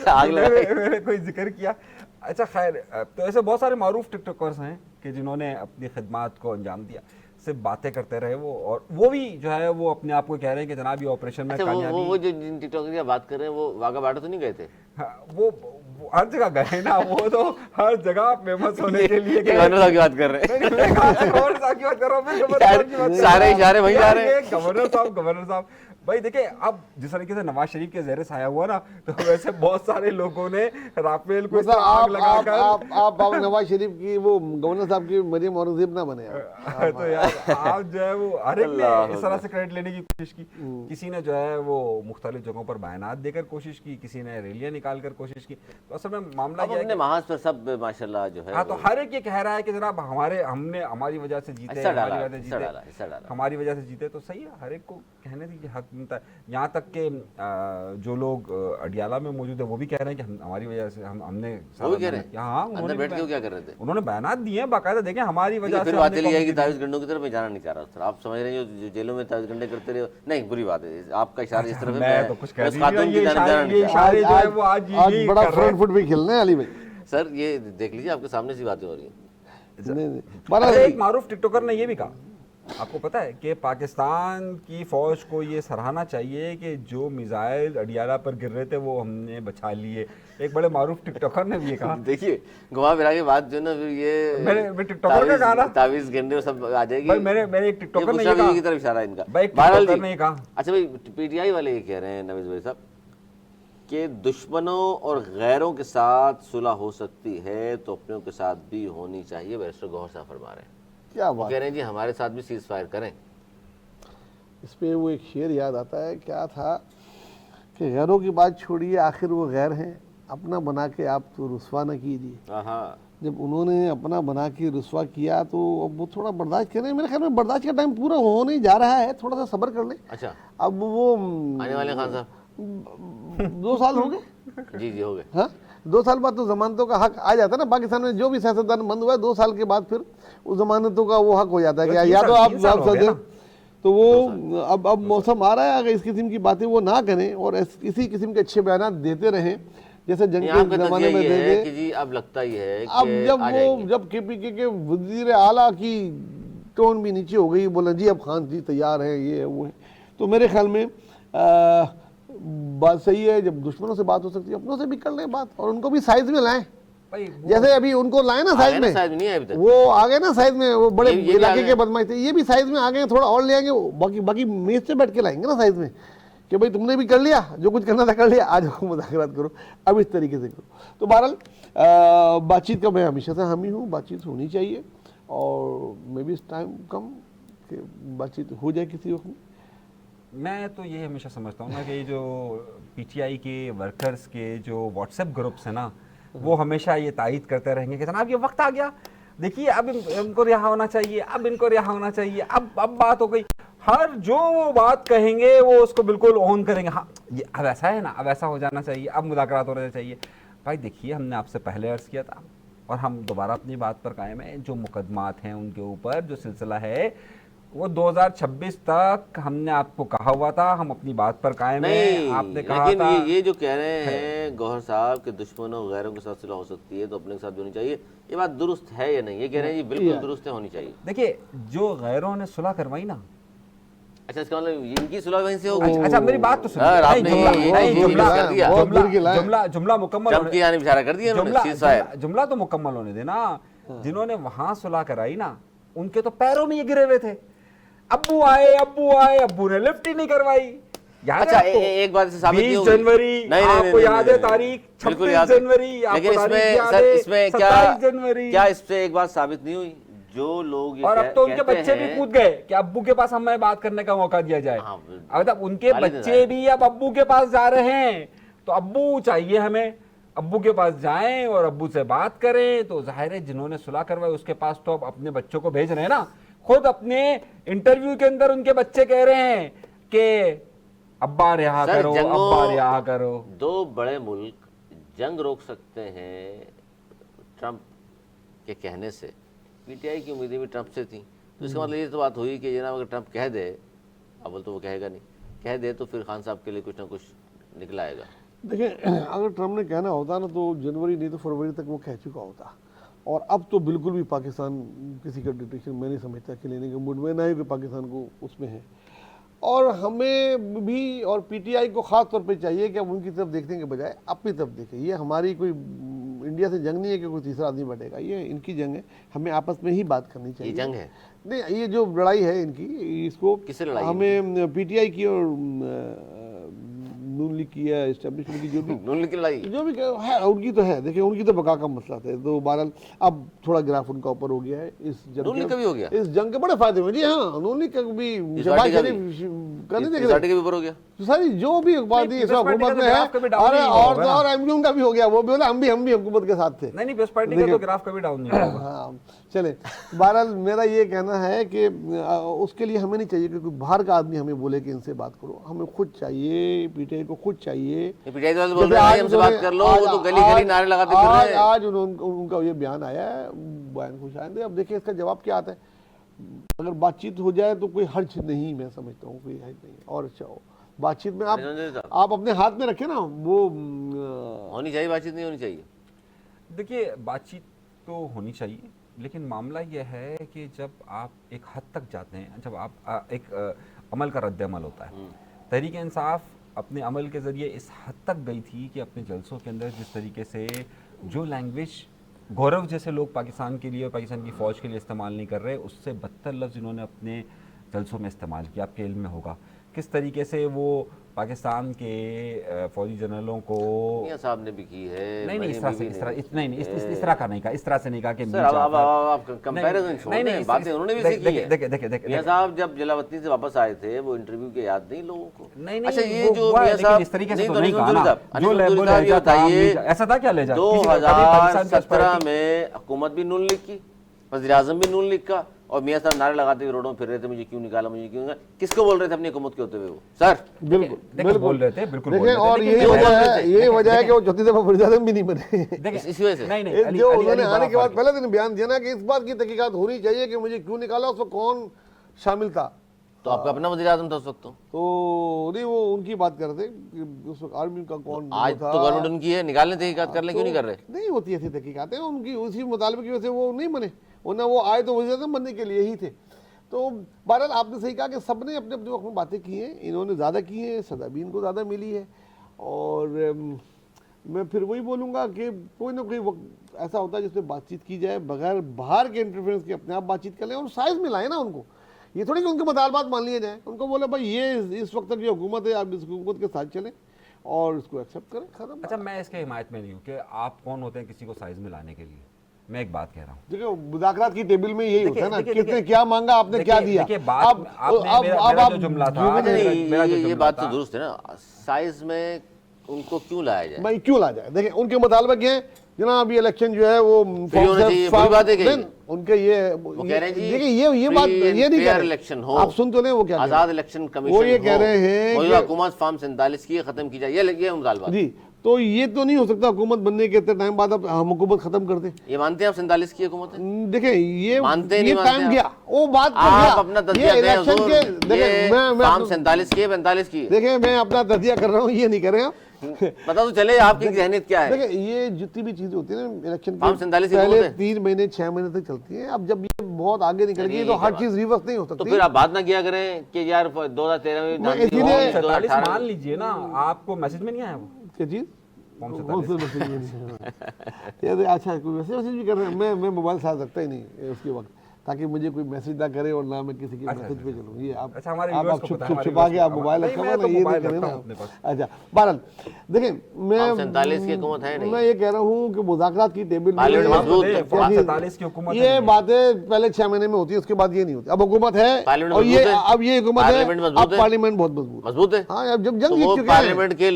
आग लगाई। मैंने कोई जिक्र किया? अच्छा खैर, तो ऐसे बहुत सारे मारूफ टिकटॉकर्स हैं कि जिन्होंने अपनी खिदमात को अंजाम दिया, सिर्फ बातें करते रहे वो, और वो भी जो है वो अपने आप को कह रहे हैं कि जनाब ये ऑपरेशन में कामयाबी। वो जो जिन टिकटॉकर की बात कर रहे हैं वो वाघा बॉर्डर तो नहीं गए थे? हाँ, वो हर जगह गए ना, वो तो हर जगह फेमस होने के लिए गए। गवर्नर साहब की बात कर रहे हैं। गवर्नर साहब की बात कर रहा हूँ, सारे इशारे वहीं जा रहे हैं। गवर्नर साहब भाई देखिए, अब जिस तरीके से नवाज शरीफ के ज़ेरे साया हुआ ना, तो वैसे बहुत सारे लोगों ने राफेल को मतलब आग लगाकर आप नवाज शरीफ की वो गवर्नर साहब की मरियम औरंगजेब ना बने आप। तो यार आप जो है वो हर एक ने इस तरह से क्रेडिट लेने की कोशिश की। किसी ने जो है वो मुख्तलिफ जगहों पर बयानात देकर कोशिश की, किसी ने रैलियां निकाल कर कोशिश की। तो असल में मामला ये है, महाज पर सब माशाल्लाह जो है। हाँ, तो हर एक ये कह रहा है कि जनाब हमने हमारी वजह से जीते, हमारी वजह से जीते, तो सही है, हर एक को कहने दीजिए हक यहाँ तक के जो लोग अडियाला में मौजूद है वो भी कह रहे हैं कि हमारी वजह से हमने वो भी कह रहे हैं हाँ अंदर बैठ के वो क्या कर रहे थे? उन्होंने बयानात दिए हैं बाकायदा, देखें हमारी वजह फिर से बात हमने चली है कि तावीज़ गंडों की तरफ मैं जाना नहीं चाह रहा सर। आप समझ रहे हैं जो जेलों में तावीज़ गंडे करते रहे, नहीं बुरी बात है, आपका इशारा इस तरफ है, मैं तो कुछ कह उस नहीं खातून रहा, की जानिब जाना नहीं चाह रहा। इशारे जो है वो आज यही बड़ा कर रहे हैं। फ्रंट फुट भी खेलना है अली भाई। सर ये देख लीजिए आपके सामने सी बातें हो रही हैं। नहीं अरे एक मारूफ टिकटॉकर ने ये भी कहा, आपको पता है कि पाकिस्तान की फौज को ये सराहना चाहिए कि जो मिसाइल अडियाला पर गिर रहे थे वो हमने बचा लिए। एक बड़े मारूफ टिकटॉकर ने भी ये कहा। देखिए घुमा फिरा के बात जो है ना फिर ये मैं टिकटॉकर का कहा ना, तावीज़ गंडे सब आ जाएगी। भाई मैंने एक टिकटॉकर ने ये बुशरा कहा की तरफ इशारा है इनका। भाई, एक बहरहाल टिकटॉकर जी, ने ये कहा। अच्छा भाई पीटीआई वाले ये कह रहे हैं नवीज़ भाई साहब कि दुश्मनों और गैरों के साथ सुलह हो सकती है तो अपनों के साथ भी होनी चाहिए, बैरिस्टर गौहर साहब फरमा रहे हैं। क्या बात कह रहे हैं जी हमारे साथ भी सीज फायर करें। इस पे वो एक शेर याद आता है, क्या था कि गैरों की बात छोड़िए, आखिर वो गैर हैं, अपना बना के आप तो रुस्वा न कीजिए। हाँ जब उन्होंने अपना बना के रुस्वा किया तो अब वो थोड़ा बर्दाश्त करें। मेरे ख्याल में बर्दाश्त का टाइम पूरा होने जा रहा है, थोड़ा सा सब्र कर लें। अच्छा अब वो आने वाले खान साहब 2 साल हो गए। जी हो गए। हाँ 2 साल बाद तो जमानतों का हक आ जाता है ना। पाकिस्तान में जो भी सियासतदान बंद हुआ है 2 साल के बाद फिर उस जमानतों का वो हक हो जाता है कि या तो आप सजें तो वो अब मौसम आ रहा है, अगर इस किस्म की बातें वो ना करें और इसी किस्म के अच्छे बयान देते रहें जैसे जंग के जमाने में देंगे। कि जी अब लगता ही है अब जब KPK के वजीर आला की टोन भी नीचे हो गई, बोला जी अब खान जी तैयार हैं, ये है वो है, तो मेरे ख्याल में बात सही है। जब दुश्मनों से बात हो सकती है अपनों से भी कर लें बात, और उनको भी साइज में लाएं। जैसे अभी उनको लाए ना साइज में, नहीं है अभी तक। वो आ गए ना साइज में, वो बड़े ये इलाके के बदमाश थे, ये भी साइज में आ गए, थोड़ा और ले आएंगे, बाकी मेज से बैठ के लाएंगे ना साइज में कि भाई तुमने भी कर लिया जो कुछ करना था कर लिया, आज मुज़ाकरात करो, अब इस तरीके से करो। तो बहरहाल बातचीत का मैं हमेशा से हामी हूँ, बातचीत होनी चाहिए और मे बी इस टाइम कम कि बातचीत हो जाए किसी वक्त। मैं तो ये हमेशा समझता हूँ ना कि जो PTI के वर्कर्स के जो व्हाट्सएप ग्रुप्स हैं ना, वो हमेशा ये तायद करते रहेंगे कि जनाब ये वक्त आ गया, देखिए अब इनको रिहा होना चाहिए, अब इनको रिहा होना चाहिए, अब बात हो गई। हर जो वो बात कहेंगे वो उसको बिल्कुल ऑन करेंगे। हाँ ये अब ऐसा है ना, अब ऐसा हो जाना चाहिए, अब मुज़ाकरात होने चाहिए। भाई देखिए हमने आपसे पहले अर्ज़ किया था और हम दोबारा अपनी बात पर कायम हैं, जो मुकदमात हैं उनके ऊपर जो सिलसिला है वो 2026 तक हमने आपको कहा हुआ था, हम अपनी बात पर कायम हैं। आपने कहा लेकिन था ये जो कह रहे हैं गौहर साहब के दुश्मनों गैरों के साथ सुलह हो सकती है तो अपने के साथ भी होनी चाहिए, ये बात दुरुस्त है या नहीं? ये कह रहे हैं जी बिल्कुल दुरुस्त है, होनी चाहिए। देखिए जो गैरों ने सुलह करवाई ना, अच्छा इसका मतलब इनकी सुलह वहीं से होगी। अच्छा मेरी बात तो सुनिए। सर, आपने जुमला मुकम्मल ट्रम्प की जानिब इशारा कर दिया उन्होंने। जुमला तो मुकम्मल होने देना। जिन्होंने वहां सुलह कराई ना, उनके तो पैरों में ये गिरे हुए थे, अब्बू आए अब्बू ने लिफ्ट ही नहीं करवाई। अच्छा एक बात से साबित नहीं होगी। 20 जनवरी आपको याद है तारीख, 26 जनवरी, लेकिन इसमें क्या इससे एक बात साबित नहीं हुई? जो लोग और अब तो उनके बच्चे भी कूद गए कि अब्बू के पास हमें बात करने का मौका दिया जाए। अब उनके बच्चे भी अब अब्बू के पास जा रहे हैं, तो अब्बू चाहिए हमें, अब्बू के पास जाएं और अब्बू से बात करें। तो जाहिर है जिन्होंने सुलह करवाई उसके पास तो अब अपने बच्चों को भेज रहे हैं ना। खुद अपने इंटरव्यू के अंदर उनके बच्चे कह रहे हैं कि अब्बा रिहा करो, अब्बा रिहा करो। 2 बड़े मुल्क जंग रोक सकते हैं ट्रंप के कहने से। PTI की उम्मीदें भी ट्रंप से थी, तो इसका मतलब ये तो बात हुई कि जनाब अगर ट्रंप कह दे, अब तो वो कहेगा नहीं, कह दे तो फिर खान साहब के लिए कुछ ना कुछ निकल आएगा। देखिए अगर ट्रंप ने कहना होता ना तो जनवरी नहीं तो फरवरी तक वो कह चुका होता, और अब तो बिल्कुल भी पाकिस्तान किसी का डिटेक्शन मैं नहीं समझता कि लेने के मूड में, ना ही कि पाकिस्तान को उसमें है। और हमें भी और PTI को ख़ास तौर पे चाहिए कि अब उनकी तरफ देखने के बजाय अपनी तरफ देखें। ये हमारी कोई इंडिया से जंग नहीं है कि कोई तीसरा आदमी बैठेगा, ये इनकी जंग है, हमें आपस में ही बात करनी चाहिए। ये जंग है नहीं, ये जो लड़ाई है इनकी, इसको किससे लड़ाई हमें PTI की और नून लीग की है एस्टेब्लिशमेंट की जो भी नून लीग की लड़ाई जो भी है उनकी तो है। देखिए उनकी तो बका का मसला था, तो बहरहाल अब थोड़ा ग्राफ उनका ऊपर हो गया है इस जंग नून लीग का भी हो गया, इस जंग के बड़े फायदे हुए जी। हाँ नून लीग का भी शहबाज शरीफ करने देख ऊपर हो गया, सारी जो भी अखबार इस हुकूमत में है, और MQM का भी हो गया, वो भी बोला हम भी हुकूमत के साथ थे। नहीं पीपल्स पार्टी का तो ग्राफ कभी डाउन नहीं होगा। हाँ चले। बहरहाल मेरा ये कहना है कि उसके लिए हमें नहीं चाहिए कि कोई बाहर का आदमी हमें बोले कि इनसे बात करो, हमें खुद चाहिए, पीटीआई को खुद चाहिए। पीटीआई वाले बोल रहे हैं हमसे बात कर लो, वो तो गली गली नारे लगाते फिर रहे हैं। आज उनका ये बयान आया है, बयान खुश आए। अब देखिए इसका जवाब क्या आता है। अगर बातचीत हो जाए तो कोई हर्ज नहीं, मैं समझता हूँ कोई हर्ज नहीं। और अच्छा हो बातचीत में आप अपने हाथ में रखें ना, वो होनी चाहिए बातचीत, नहीं होनी चाहिए। देखिए बातचीत तो होनी चाहिए, लेकिन मामला यह है कि जब आप एक हद तक जाते हैं, जब आप एक अमल का रद्द-ए-अमल होता है। तहरीक इंसाफ अपने अमल के ज़रिए इस हद तक गई थी कि अपने जलसों के अंदर जिस तरीके से जो लैंग्वेज गौरव जैसे लोग पाकिस्तान के लिए और पाकिस्तान की फ़ौज के लिए इस्तेमाल नहीं कर रहे, उससे बदतर लफ्ज़ इन्होंने अपने जलसों में इस्तेमाल किया। आपके इल्म में होगा किस तरीके से वो पाकिस्तान के फौजी जनरलों को मियां साहब ने भी की है। नहीं इस तरह से इस तरह का नहीं कहा, इस तरह से नहीं कहा कि सर अब आप कंपैरिजन छोड़ें, बातें उन्होंने भी सीखी है। देखिए मियां साहब जब जलावतनी से वापस आए थे, वो इंटरव्यू के याद नहीं लोगों को? नहीं अच्छा ये जो मियां साहब इस तरीके से नहीं तो नहीं कहा ना, जो लेवल ये बताइए, ऐसा था क्या ले जा 2017 में हुकूमत भी नून लीग की, वज़ीर आज़म भी नून लीग का, और मियां साहब नारे लगाते हुए रोडों में फिर रहे थे, मुझे क्यों निकाला, मुझे क्यों निकाला। किसको बोल रहे थे अपनी हुकूमत के होते हुए वो? सर बिल्कुल बोल रहे थे, बिल्कुल देखिए। और यही वजह है कि वो चौथी दफा वज़ीर आज़म भी नहीं बने। इसी वजह से नहीं जो उन्होंने आने के बाद पहले दिन बयान दिया ना कि इस बात की तहकीकात होनी चाहिए कि मुझे क्यों निकाला, उसमें कौन शामिल था। तो आपका अपना वज़ीर आज़म था उस वक्त? तो नहीं, वो उनकी बात कर रहे थे कि उस वक्त आर्मी का कौन आज था। तो गवर्नमेंट उनकी है, निकालने तहकीकात कर ले, क्यों नहीं कर रहे? नहीं होती ऐसी तहकीकातें उनकी, उसी मुतालबे की वजह से वो नहीं बने, वरना वो आए तो वज़ीर आज़म बनने के लिए ही थे। तो बहरहाल आपने सही कहा कि सबने अपने अपने वक्त में बातें की हैं, इन्होंने ज़्यादा की हैं, सजा भी इनको ज़्यादा मिली है। और मैं फिर वही बोलूँगा कि कोई ना कोई वक्त ऐसा होता है जिसमें बातचीत की जाए बगैर बाहर के इंटरफेरेंस के, अपने आप बातचीत कर लें और साइज में लाए ना उनको। ये थोड़ी कि उनके मुतालबात मान लिए जाए, उनको बोले भाई ये इस वक्त तक ये हुकूमत है, आप इस हुकूमत के साथ चलें और इसको एक्सेप्ट करें, खत्म। अच्छा मैं इसके हिमायत में नहीं हूँ कि आप कौन होते हैं किसी को साइज में लाने के लिए। मैं एक बात कह रहा हूँ, देखिए मुज़ाकरात की टेबल में यही होता है ना, किसने क्या मांगा, आपने क्या दिया। अब जुमला था, ये बात तो दुरुस्त है ना, साइज में उनको क्यों लाया जाए? भाई क्यों ला जाए? देखिए उनके मुतालबा क्या है जनाब, ये इलेक्शन जो है वो उनके ये कह रहे हैं जी, देखिए ये बात ये नहीं कह रहे इलेक्शन हो, आप सुन तो नहीं वो क्या आजाद इलेक्शन कमीशन, वो ये कह रहे हैं कि हुकूमत फार्म 47 की खत्म की जाए, ये मुतालबा जी। तो ये तो नहीं हो सकता हुकूमत बनने के इतने टाइम बाद अब हम हुकूमत खत्म कर दें। ये मानते हैं आप 47 की हुकूमत है? देखिए ये मानते ये टाइम गया, वो बात आप अपना तजिया ये इलेक्शन के देखिए फार्म 47 की 45 की। देखिए मैं अपना तजिया कर रहा हूँ, ये नहीं कर रहे आप पता तो चले आपकी ज़हनियत क्या है। देखिए ये जितनी भी चीजें होती है ना इलेक्शन के पहले 3 महीने 6 महीने तक चलती है। अब जब ये बहुत आगे निकल गई तो हर चीज रिवर्स नहीं हो सकती। तो फिर आप बात ना किया करें कि यार 2013 में मान लीजिए ना, आपको मैसेज में नहीं आया वो क्या चीज? अच्छा कोई मैसेज भी कर रहे हैं, मैं मोबाइल साथ रखता ही नहीं उसके वक्त, ताकि मुझे कोई मैसेज ना करे और ना मैं किसी के मैसेज पे चलूं। ये आप छुपा के आप मोबाइल रखा हुआ ना, ये नहीं करें ना। अच्छा बहरहाल देखिए मैं 47 की हुकूमत है नहीं, मैं ये कह रहा हूँ कि मुज़ाकरात की टेबल में ये बातें पहले 6 महीने में होती है, उसके बाद ये नहीं होती। अब हुकूमत है और ये अब ये हुकूमत है, अब पार्लियामेंट बहुत मजबूत है। हाँ अब जब जंग जीत चुके हैं पार्लियामेंट के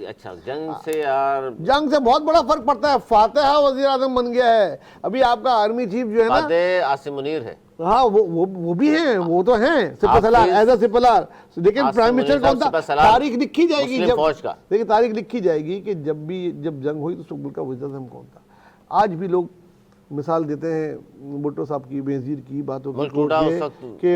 अच्छा जंग से यार, जंग से बहुत बड़ा फर्क पड़ता है। फातिहा वज़ीर आज़म बन गया है, अभी आपका आर्मी चीफ जो है ना आसिम मुनीर है। हाँ वो भी हैं, वो तो हैं सिपहसालार, एज अ सिपहसालार। लेकिन प्राइम मिनिस्टर कौन था? तारीख लिखी जाएगी जब, देखिए तारीख लिखी जाएगी कि जब जंग हुई तो सुकबुल का वज़ीर आज़म कौन था। आज भी लोग मिसाल देते हैं भुट्टो साहब की, बेनज़ीर की बातों की कि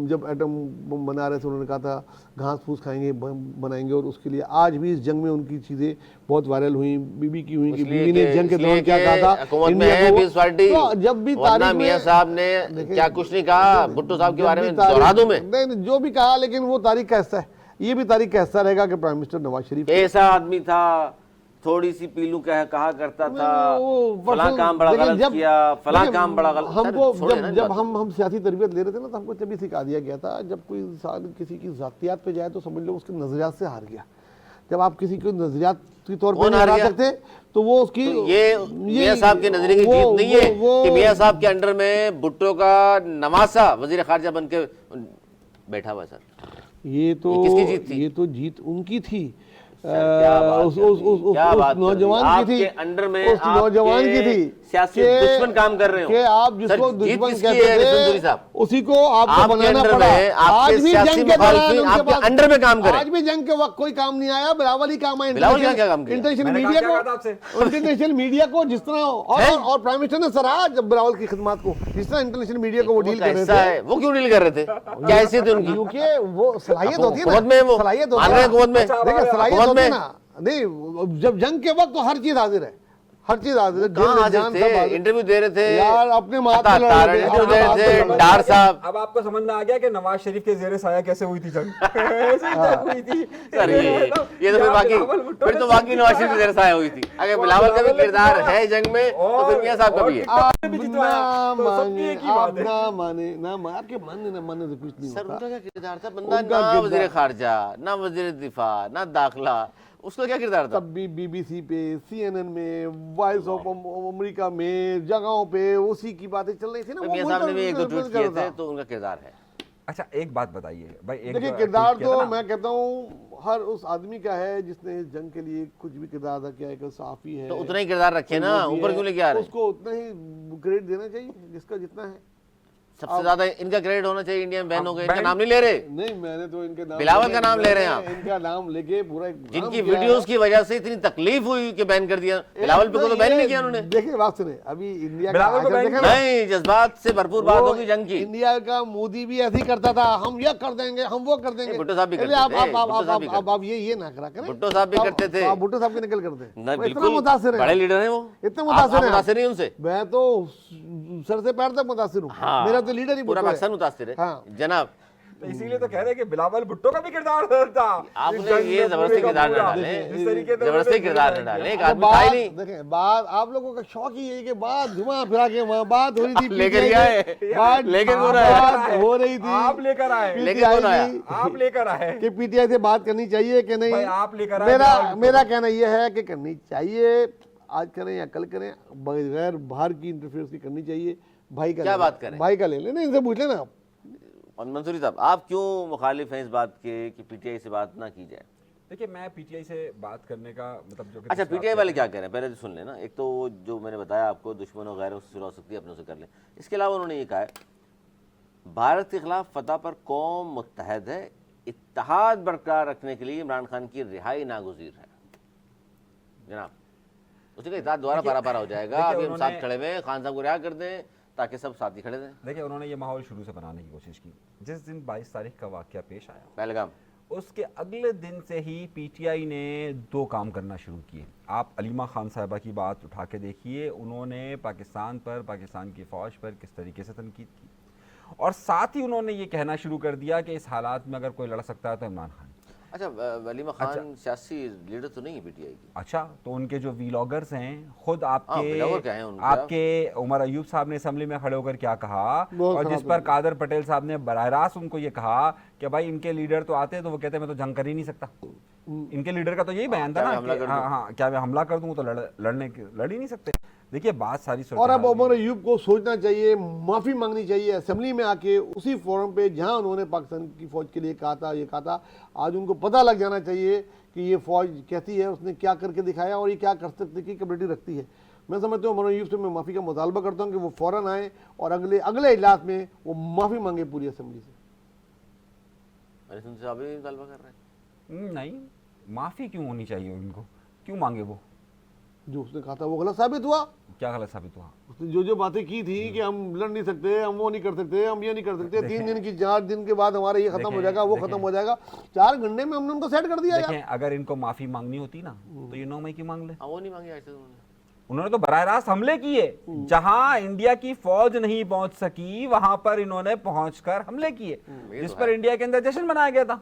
जब एटम बम बना रहे थे उन्होंने कहा था घास फूस खाएंगे बनाएंगे, और उसके लिए आज भी इस जंग में उनकी चीज़ें बहुत वायरल हुई। बीबी की हुई कि बीबी ने जंग के दौरान क्या कहा था इंडिया को। जब भी तारीख मियां साहब ने क्या कुछ नहीं कहा भुट्टो साहब के बारे में, दोहरा दूं मैं? नहीं जो भी कहा, लेकिन वो तारीख का हिस्सा है, ये भी तारीख का हिस्सा रहेगा कि प्राइम मिनिस्टर नवाज शरीफ ऐसा आदमी था, थोड़ी सी पीलू कहा करता था, फला काम बड़ा गलत किया, फला काम बड़ा गलत। हमको जब हम सियासी तरबियत ले रहे थे ना, तो हमको तभी सिखा दिया गया था जब कोई इंसान किसी की जातियात पे जाए तो समझ लो उसके नजरियात से हार गया। जब आप किसी को नजरियात के तौर पर नहीं हरा सकते तो वो उसकी तो ये मियां साहब के नजरिए की जीत नहीं है कि मियां साहब के अंडर में भुट्टो का नवासा वजीर खारजा बन के बैठा हुआ। सर ये तो किसकी जीत थी? ये तो जीत उनकी थी। क्या बात उस कर दी, उस उस क्या उस बात कर दी। नौजवान की थी, आपके अंडर में उस नौजवान की आपके थी सियासी कि- दुश्मन काम कर रहे हो कि आप जिसको सर, जीत दुश्मन किसकी कहते है, रिजवान थे साहब? उसी को आपको आपके बनाना अंडर पड़ा। में आपके आज भी सियासी जंग के दौरान मुखालिफिन उनके आपके पास अंडर में काम करें। आज भी जंग के वक्त कोई काम नहीं आया, बिलावल ही काम आया। बिलावल का क्या काम किया? इंटरनेशनल मैंने मीडिया कहा क्या कहा था को, आपसे? इंटरनेशनल मीडिया को जिस तरह और प्राइम मिनिस्टर ने सराहा जब बिलावल की खिदमत को, जिस तरह इंटरनेशनल मीडिया को वो डील कर रहे ऐसा थे। है, वो क्यों डील कर रहे थे, क्या हैसियत है उनकी? क्योंकि वो सलाहियत होती है हुकूमत में वो सलाहियत मान रहे हैं हुकूमत में, देखिए सलाहियत हुकूमत होती है में ना। नहीं, जब जंग के वक्त तो हर चीज हाजिर है, हर चीज हाजिर है। कहाँ दिल, हाजिर जान सब थे, हाजिर। इंटरव्यू दे रहे थे यार अपने माँ पे लड़ लगातार रहे थे, इंटरव्यू अपने दे माँ पे रहे लड़ थे, रहे डार साहब। अब आपको समझ में आ गया कि नवाज शरीफ के जेरे साया कैसे हुई थी जंग। ऐसे ही जंग हुई थी। सर ये तो फिर बिलावल भुट्टो तो ने बाकी नवाज शरीफ की तरह साया हुई थी। अगर बिलावल का भी किरदार है जंग में तो फिर मियां साहब का भी है। और भी जितवाया, ना तो सबकी माने, एक ही बात आप है। ना माने, ना माने, आपके मानने ना मानने से कुछ नहीं सर होता। उनका क्या किरदार था? बंदा उनका ना किरदार- वजीर खारजा, ना वजीर दिफा, ना दाखिला, उसका क्या किरदार था? तब भी बीबीसी पे, सीएनएन में, वॉइस ऑफ अमेरिका में, जगहों पे उसी की बातें चल रही थी ना। तो वो मियां मुल्क साहब ने भी एक दो का ट्वीट किए था। थे तो उनका किरदार है। अच्छा एक बात बताइए भाई, एक देखिए जो किरदार ट्वीट किया था तो ना, मैं कहता हूँ हर उस आदमी का है जिसने इस जंग के लिए कुछ भी किरदार अदा किया है। कोई साफी है तो उतना ही किरदार रखे ना, कोई वो भी ऊपर है, क्यों लेके आ रहे हैं? उसको उतना ही क्रेडिट देना चाहिए जिसका जितना है। सबसे ज्यादा इनका क्रेडिट होना चाहिए इंडियन बहनों का। इनका बहन- नाम नहीं ले रहे, नहीं मैंने तो इनके नाम बिलावल का नाम ले रहे हैं आप। इनका नाम लेके पूरा एक जिनकी नाम किया वीडियोस है। की वजह से इतनी तकलीफ हुई कि बैन कर दिया। बिलावल पे को तो बैन ही नहीं किया उन्होंने। देखिए बात सुने, अभी इंडिया का बिलावल को आचरण बैन देखा ना? नहीं, जज्बात से भरपूर बात वो होगी जंग की। इंडिया का मोदी भी ऐसे ही करता था, हम ये कर देंगे, हम वो कर देंगे। भुट्टो साहब भी इसलिए करते आप थे, आप भुट्टो साहब भी आप ये ना करा करें। भुट्टो साहब भी आप- करते थे। आप भुट्टो साहब की निकल करते नहीं, हैं, बिल्कुल इतना मुतासिर बड़े है, लीडर हैं वो। इतने आप मुतासिर हैं। मुतासिर नहीं उनसे? मैं तो सर से पैर तक मुतासिर हूँ। हाँ, मेरा तो लीडर ही पूरा भुट्टो है। पाकिस्तान मुतासिर है हाँ। जनाब। तो इसीलिए तो कह रहे हैं कि बिलावल भुट्टो का भी किरदार था। आपने इस जंग ये में जबरदस्ती पूरे का किरदार न पूरा। डाले, जिस तरीके से जबरदस्ती उन्होंने किरदार न किया। डाले। एक अरे आदमी था ही नहीं। देखें बात आप लोगों का शौक ही है कि बात घुमा फिरा के वहाँ बात हो रही थी। लेकर PTI क्या है? बात लेकर कौन आया? बात हो रही थी। आप लेकर आए, लेकिन PTI कौन आया? की आप लेकर आए। कि पीटीआई से बात करनी चाहिए कि नहीं। भाई आप लेकर आए मेरा बिलावल को। मेरा कहना यह है कि करनी चाहिए, आज करें या कल करें, बगैर बाहर की इंटरफेरेंस की करनी चाहिए। भाई का क्या ले बात लें, करें? भाई का ले लेना, इनसे पूछ लेना आप। और मंसूरी साहब, आप क्यों मुखालिफ हैं इस बात के कि पीटीआई से बात ना की जाए? देखिए मैं पीटीआई से बात करने का मतलब जो कि अच्छा, दूसरा पीटीआई आप वाले क्या कह रहे हैं पहले तो सुन लेना। एक तो वो जो मैंने बताया आपको, दुश्मनों वगैरह से शुरू हो सकती है, अपनों से कर लें। इसके अलावा उन्होंने ये कहा है भारत के खिलाफ फतह पर कौम मुत्तहद है, इत्तेहाद बरकरार रखने के लिए इमरान खान की रिहाई नागुज़ीर है। जनाब उसने कहा इत्तेहाद दोबारा पारा पारा हो जाएगा, देखिए, अभी हम साथ उन्होंने- खड़े हुए हैं, खान साहब को रिहा कर दें ताकि सब साथ ही खड़े रहें। देखिए उन्होंने ये माहौल शुरू से बनाने की कोशिश की। जिस दिन 22 तारीख का वाकया पेश आया, पहलगाम उसके अगले दिन से ही पीटीआई ने दो काम करना शुरू किए। आप अलीमा खान साहिबा की बात उठा के देखिए, उन्होंने पाकिस्तान पर, पाकिस्तान की फ़ौज पर किस तरीके से तनकीद की, और साथ ही उन्होंने ये कहना शुरू कर दिया कि इस हालात में अगर कोई लड़ सकता है तो इमरान खान। अच्छा, वलीमा खान सियासी लीडर तो नहीं है पीटीआई की। अच्छा, तो उनके जो व्लॉगर्स हैं खुद व्लॉगर क्या हैं उनके? आपके उमर अयूब साहब ने असेंबली में खड़े होकर क्या कहा, बहुत और खराब जिस पर कादर पटेल साहब ने बराह रास्त उनको ये कहा कि भाई इनके लीडर तो आते हैं तो वो कहते हैं मैं तो जंग कर ही नहीं सकता। इनके लीडर का तो यही बयान था क्या ना मैं हमला कि कर दूं? हाँ, क्या मैं हमला कर दूं तो लड़ ही नहीं सकते। देखिए बात सारी और अब सूरत-ए-हाल उमर अयूब को सोचना चाहिए, माफ़ी मांगनी चाहिए असेंबली में आके, उसी फोरम पे जहां उन्होंने पाकिस्तान की फ़ौज के लिए कहा था, ये कहा था। आज उनको पता लग जाना चाहिए कि ये फ़ौज कहती है, उसने क्या करके दिखाया और ये क्या कर सकती की कैपेबिलिटी रखती है। मैं समझता हूँ उमर अयूब से मैं माफ़ी का मुतालबा करता हूँ कि वो फ़ौरन आए और अगले इजलास में वो माफ़ी मांगे पूरी असेंबली से। मैंने सुनसे अभी भी मुतालबा कर रहे हैं। नहीं, माफ़ी क्यों होनी चाहिए उनको, क्यों मांगे वो, जो उसने कहा था वो गलत साबित हुआ। क्या गलत साबित हुआ? उसने जो बातें की थी कि हम लड़ नहीं सकते, हम वो नहीं कर सकते, हम ये नहीं कर सकते, 3 दिन की 4 दिन के बाद हमारा ये खत्म हो जाएगा, वो खत्म हो जाएगा, 4 घंटे में हमने उनको सेट कर दिया यार। देखें अगर इनको माफ़ी मांगनी होती ना तो ये 9 मई की मांग ले। हाँ, वो नहीं मांगी आज तक उन्होंने। उन्होंने तो बराह रास्त हमले किए, जहां इंडिया की फौज नहीं पहुंच सकी वहां पर इन्होंने पहुंचकर हमले किए, जिस पर इंडिया के अंदर जश्न मनाया गया था।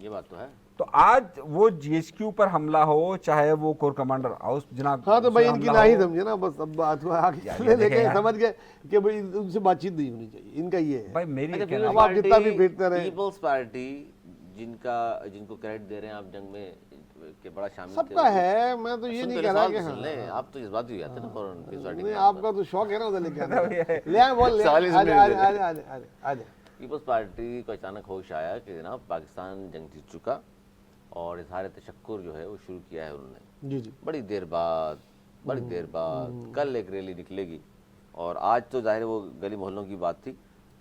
ये बात तो है। तो आज वो जीएचक्यू पर हमला हो, चाहे वो कोर कमांडर हाउस जनाब, हाँ तो भाई उसमें इनकी हमला ना ही हो। समझे ना, बस अब बात को आगे यार, चले ये लेके देखें यार। समझ गए कि भाई उनसे बातचीत नहीं होनी चाहिए, इनका ये है। भाई मेरी अच्छा, कहना अब आप जितना भी फेंकते रहे। पीपल्स पार्टी जिनको क्रेडिट दे रहे हैं आप जंग में के बड़ा शामिल थे। सबका है, मैं तो ये सुन नहीं तो कह ले, रहा सवाल कि तो सुन हाँ। ले, आप तो इस बात ही आते ना फौरन पीपल्स पार्टी नहीं, के नाम आपका तो शौक है ना उधर लेके आने मतलब का। ये- ले आए, बोल ले सवाल ही आए, सुन आजा लेते आजा आजा आजा आजा। पीपल्स पार्टी को अचानक होश आया कि जनाब पाकिस्तान जंग जीत चुका, और इजहार तशक्कुर जो है वो शुरू किया है उन्होंने जी जी बड़ी देर बाद कल एक रैली निकलेगी। और आज तो जाहिर है वो गली मोहल्लों की बात थी,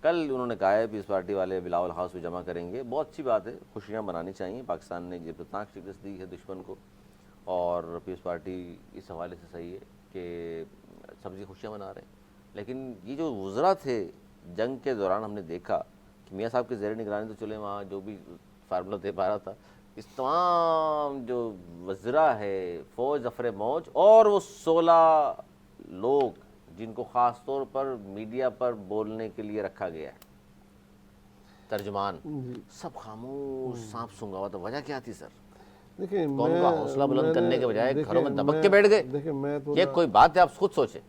कल उन्होंने कहा है पीस पार्टी वाले बिलावल हाउस में जमा करेंगे। बहुत अच्छी बात है, खुशियाँ मनानी चाहिए। पाकिस्तान ने जबरदनाक शिकस्त दी है दुश्मन को और पीस पार्टी इस हवाले से सही है कि सबकी खुशियाँ मना रहे हैं। लेकिन ये जो वज़रा थे जंग के दौरान हमने देखा कि मियाँ साहब के ज़ेर निगरानी तो चले वहाँ जो भी फार्मूला दे पा रहा था, इस तमाम जो वज़रा है फ़ौज अफरे मौज और वो 16 लोग जिनको ख़ास तौर पर मीडिया पर बोलने के लिए रखा गया है, तर्जुमान, सब खामोश सांप सूंघा हुआ था। वजह क्या थी सर? देखिए कौम का हौसला बुलंद करने के बजाय घरों में दबक के मैं- बैठ गए। देखिए मैं तो ये ना- कोई बात है, आप खुद सोचें।